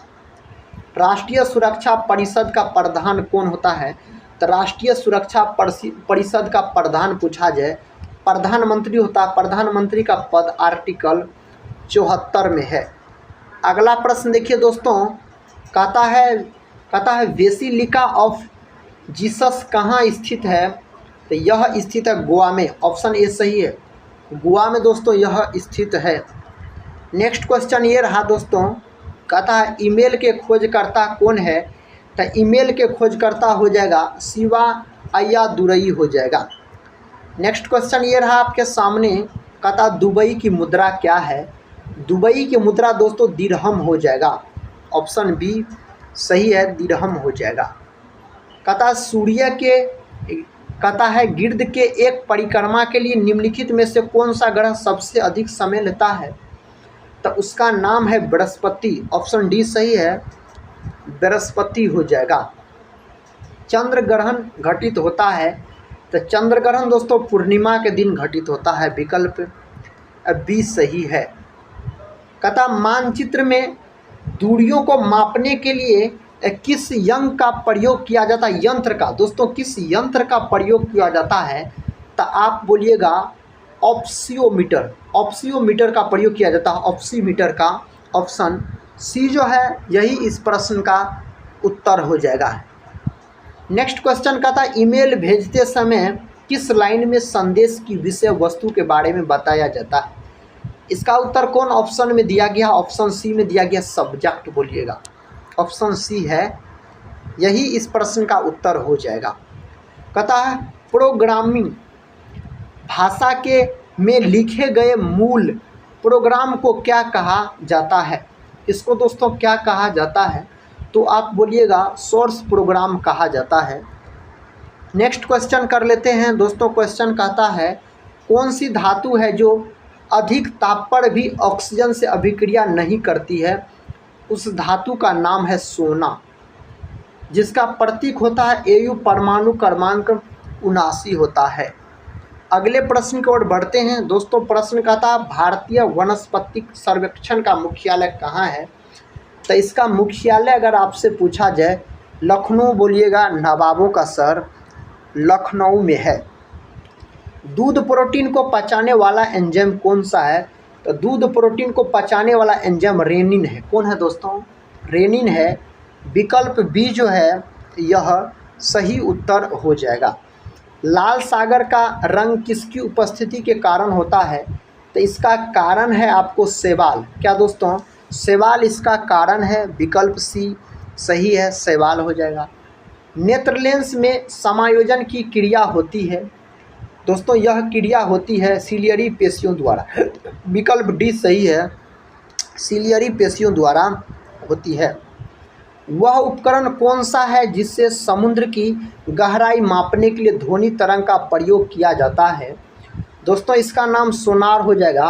राष्ट्रीय सुरक्षा परिषद का प्रधान कौन होता है? तो राष्ट्रीय सुरक्षा परिषद का प्रधान पूछा जाए, प्रधानमंत्री होता है। प्रधानमंत्री का पद आर्टिकल 74 में है। अगला प्रश्न देखिए दोस्तों, कहता है बेसिलिका ऑफ जीसस कहाँ स्थित है? तो यह स्थित है गोवा में। ऑप्शन ए सही है, गोवा में दोस्तों यह स्थित है। नेक्स्ट क्वेश्चन ये रहा दोस्तों, कहता है ईमेल के खोजकर्ता कौन है? तो ईमेल के खोजकर्ता हो जाएगा शिवा अय्यादुरई हो जाएगा। नेक्स्ट क्वेश्चन ये रहा आपके सामने, कहता दुबई की मुद्रा क्या है? दुबई की मुद्रा दोस्तों दिरहम हो जाएगा। ऑप्शन बी सही है, दिरहम हो जाएगा। कहता है गिर्द के एक परिक्रमा के लिए निम्नलिखित में से कौन सा ग्रह सबसे अधिक समय लेता है? तो उसका नाम है बृहस्पति। ऑप्शन डी सही है, बृहस्पति हो जाएगा। चंद्र ग्रहण घटित होता है? तो चंद्र ग्रहण दोस्तों पूर्णिमा के दिन घटित होता है। विकल्प बी सही है। कहता मानचित्र में दूरियों को मापने के लिए किस यंत्र का प्रयोग किया जाता है? यंत्र का दोस्तों किस यंत्र का प्रयोग किया जाता है? तो आप बोलिएगा ऑप्सियोमीटर। ऑप्सियोमीटर का प्रयोग किया जाता है, ऑप्सीमीटर का। ऑप्शन सी जो है यही इस प्रश्न का उत्तर हो जाएगा। नेक्स्ट क्वेश्चन कहता है ईमेल भेजते समय किस लाइन में संदेश की विषय वस्तु के बारे में बताया जाता है? इसका उत्तर कौन ऑप्शन में दिया गया? ऑप्शन सी में दिया गया सब्जेक्ट बोलिएगा। ऑप्शन सी है, यही इस प्रश्न का उत्तर हो जाएगा। कहता है प्रोग्रामिंग भाषा के में लिखे गए मूल प्रोग्राम को क्या कहा जाता है? इसको दोस्तों क्या कहा जाता है? तो आप बोलिएगा सोर्स प्रोग्राम कहा जाता है। नेक्स्ट क्वेश्चन कर लेते हैं दोस्तों। क्वेश्चन कहता है कौन सी धातु है जो अधिक ताप पर भी ऑक्सीजन से अभिक्रिया नहीं करती है? उस धातु का नाम है सोना, जिसका प्रतीक होता है Au, परमाणु क्रमांक 79 होता है। अगले प्रश्न की ओर बढ़ते हैं दोस्तों। प्रश्न कहता है भारतीय वनस्पतिक सर्वेक्षण का मुख्यालय कहाँ है? तो इसका मुख्यालय अगर आपसे पूछा जाए लखनऊ बोलिएगा, नवाबों का शहर लखनऊ में है। दूध प्रोटीन को पचाने वाला एंजाइम कौन सा है? तो दूध प्रोटीन को पचाने वाला एंजाइम रेनिन है। कौन है दोस्तों? रेनिन है। विकल्प बी जो है यह सही उत्तर हो जाएगा। लाल सागर का रंग किसकी उपस्थिति के कारण होता है? तो इसका कारण है आपको शैवाल। क्या दोस्तों? शैवाल इसका कारण है। विकल्प सी सही है, शैवाल हो जाएगा। नेत्र लेंस में समायोजन की क्रिया होती है? दोस्तों यह क्रिया होती है सीलियरी पेशियों द्वारा। विकल्प डी सही है, सीलियरी पेशियों द्वारा होती है। वह उपकरण कौन सा है जिससे समुद्र की गहराई मापने के लिए ध्वनि तरंग का प्रयोग किया जाता है? दोस्तों इसका नाम सोनार हो जाएगा।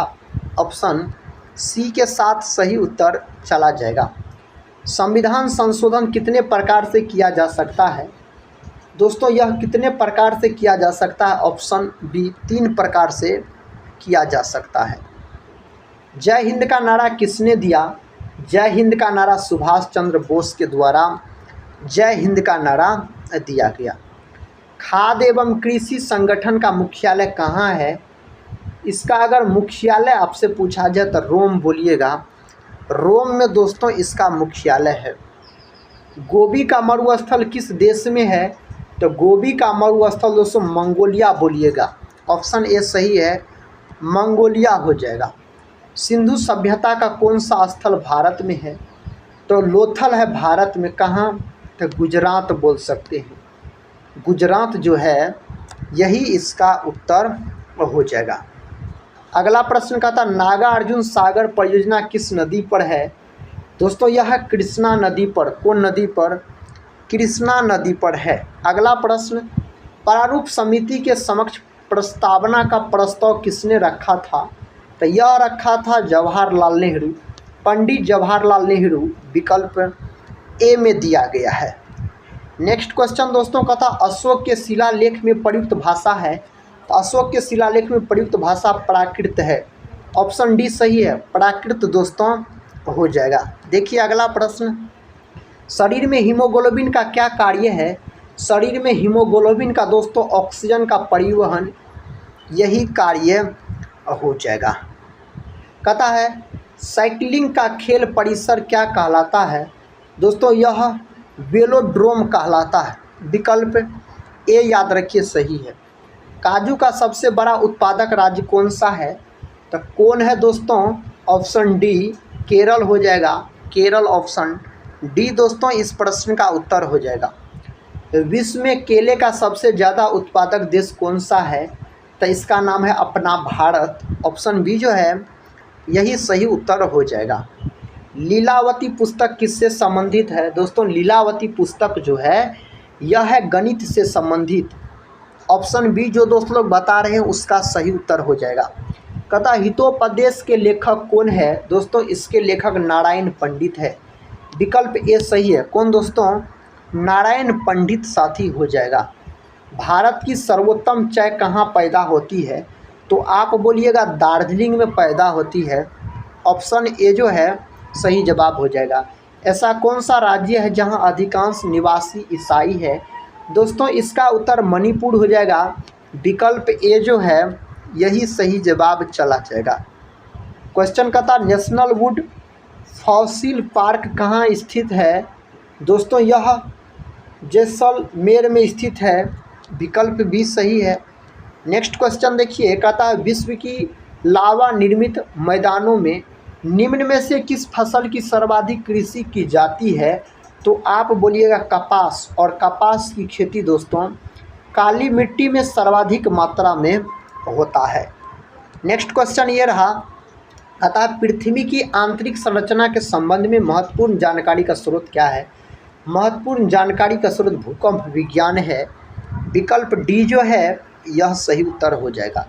ऑप्शन सी के साथ सही उत्तर चला जाएगा। संविधान संशोधन कितने प्रकार से किया जा सकता है? दोस्तों यह कितने प्रकार से किया जा सकता है? ऑप्शन बी 3 प्रकार से किया जा सकता है। जय हिंद का नारा किसने दिया? जय हिंद का नारा सुभाष चंद्र बोस के द्वारा जय हिंद का नारा दिया गया। खाद्य एवं कृषि संगठन का मुख्यालय कहाँ है? इसका अगर मुख्यालय आपसे पूछा जाए तो रोम बोलिएगा। रोम में दोस्तों इसका मुख्यालय है। गोबी का मरुस्थल किस देश में है? तो गोबी का मरुस्थल दोस्तों मंगोलिया बोलिएगा। ऑप्शन ए सही है, मंगोलिया हो जाएगा। सिंधु सभ्यता का कौन सा स्थल भारत में है? तो लोथल है भारत में। कहाँ? तो गुजरात बोल सकते हैं। गुजरात जो है यही इसका उत्तर हो जाएगा। अगला प्रश्न कहता नागार्जुन सागर परियोजना किस नदी पर है। दोस्तों यह कृष्णा नदी पर, कौन नदी पर, कृष्णा नदी पर है। अगला प्रश्न प्रारूप समिति के समक्ष प्रस्तावना का प्रस्ताव किसने रखा था। तो यह रखा था जवाहरलाल नेहरू, पंडित जवाहरलाल नेहरू, विकल्प ए में दिया गया है। नेक्स्ट क्वेश्चन दोस्तों कहता अशोक के शिलालेख में प्रयुक्त भाषा है। तो अशोक के शिलालेख में प्रयुक्त भाषा प्राकृत है। ऑप्शन डी सही है, प्राकृत दोस्तों हो जाएगा। देखिए अगला प्रश्न शरीर में हीमोग्लोबिन का क्या कार्य है। शरीर में हीमोग्लोबिन का दोस्तों ऑक्सीजन का परिवहन, यही कार्य हो जाएगा। कहता है साइकिलिंग का खेल परिसर क्या कहलाता है। दोस्तों यह वेलोड्रोम कहलाता है, विकल्प ए याद रखिए सही है। काजू का सबसे बड़ा उत्पादक राज्य कौन सा है। तो कौन है दोस्तों, ऑप्शन डी केरल हो जाएगा, केरल ऑप्शन डी दोस्तों इस प्रश्न का उत्तर हो जाएगा। विश्व में केले का सबसे ज़्यादा उत्पादक देश कौन सा है। तो इसका नाम है अपना भारत, ऑप्शन बी जो है यही सही उत्तर हो जाएगा। लीलावती पुस्तक किससे संबंधित है। दोस्तों लीलावती पुस्तक जो है यह है गणित से संबंधित, ऑप्शन बी जो दोस्त लोग बता रहे हैं उसका सही उत्तर हो जाएगा। कहता हितोपदेश के लेखक कौन है। दोस्तों इसके लेखक नारायण पंडित है, विकल्प ए सही है। कौन दोस्तों, नारायण पंडित साथी हो जाएगा। भारत की सर्वोत्तम चाय कहाँ पैदा होती है। तो आप बोलिएगा दार्जिलिंग में पैदा होती है, ऑप्शन ए जो है सही जवाब हो जाएगा। ऐसा कौन सा राज्य है जहां अधिकांश निवासी ईसाई है। दोस्तों इसका उत्तर मणिपुर हो जाएगा, विकल्प ए जो है यही सही जवाब चला जाएगा। क्वेश्चन कहता नेशनल वुड फॉसिल पार्क कहाँ स्थित है। दोस्तों यह जैसलमेर में स्थित है, विकल्प भी सही है। नेक्स्ट क्वेश्चन देखिए कहता है विश्व की लावा निर्मित मैदानों में निम्न में से किस फसल की सर्वाधिक कृषि की जाती है। तो आप बोलिएगा कपास, और कपास की खेती दोस्तों काली मिट्टी में सर्वाधिक मात्रा में होता है। नेक्स्ट क्वेश्चन ये रहा, अतः पृथ्वी की आंतरिक संरचना के संबंध में महत्वपूर्ण जानकारी का स्रोत क्या है। महत्वपूर्ण जानकारी का स्रोत भूकंप विज्ञान है, विकल्प डी जो है यह सही उत्तर हो जाएगा।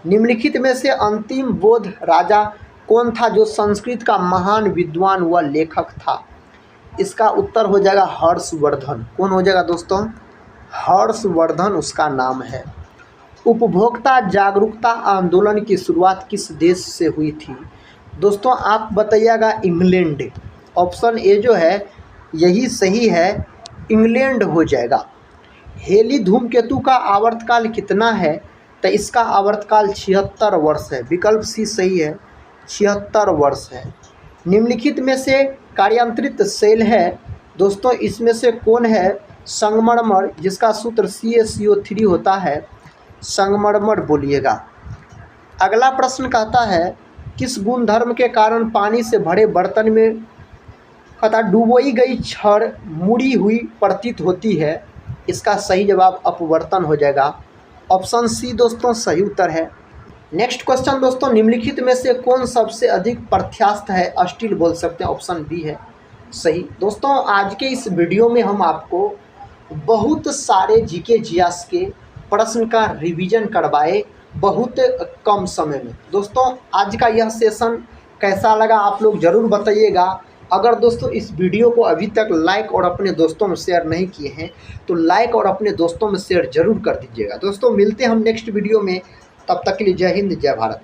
निम्नलिखित में से अंतिम बौद्ध राजा कौन था जो संस्कृत का महान विद्वान व लेखक था। इसका उत्तर हो जाएगा हर्षवर्धन। कौन हो जाएगा दोस्तों, हर्षवर्धन उसका नाम है। उपभोक्ता जागरूकता आंदोलन की शुरुआत किस देश से हुई थी। दोस्तों आप बताइएगा इंग्लैंड, ऑप्शन ए जो है यही सही है, इंग्लैंड हो जाएगा। हेली धूमकेतु का आवर्तकाल कितना है। तो इसका आवर्तकाल 76 वर्ष है, विकल्प सी सही है, 76 वर्ष है। निम्नलिखित में से कार्यांतरित सेल है। दोस्तों इसमें से कौन है, संगमरमर, जिसका सूत्र CaCO3 होता है, संगमरमर बोलिएगा। अगला प्रश्न कहता है किस गुणधर्म के कारण पानी से भरे बर्तन में कहता डुबोई गई छड़ मुड़ी हुई प्रतीत होती है। इसका सही जवाब अपवर्तन हो जाएगा, ऑप्शन सी दोस्तों सही उत्तर है। नेक्स्ट क्वेश्चन दोस्तों निम्नलिखित में से कौन सबसे अधिक प्रत्यास्थ है। स्टील बोल सकते हैं, ऑप्शन बी है सही। दोस्तों आज के इस वीडियो में हम आपको बहुत सारे जीके जियास के प्रश्न का रिवीजन करवाए बहुत कम समय में। दोस्तों आज का यह सेशन कैसा लगा आप लोग ज़रूर बताइएगा। अगर दोस्तों इस वीडियो को अभी तक लाइक और अपने दोस्तों में शेयर नहीं किए हैं तो लाइक और अपने दोस्तों में शेयर जरूर कर दीजिएगा। दोस्तों मिलते हैं हम नेक्स्ट वीडियो में, तब तक के लिए जय हिंद जय भारत।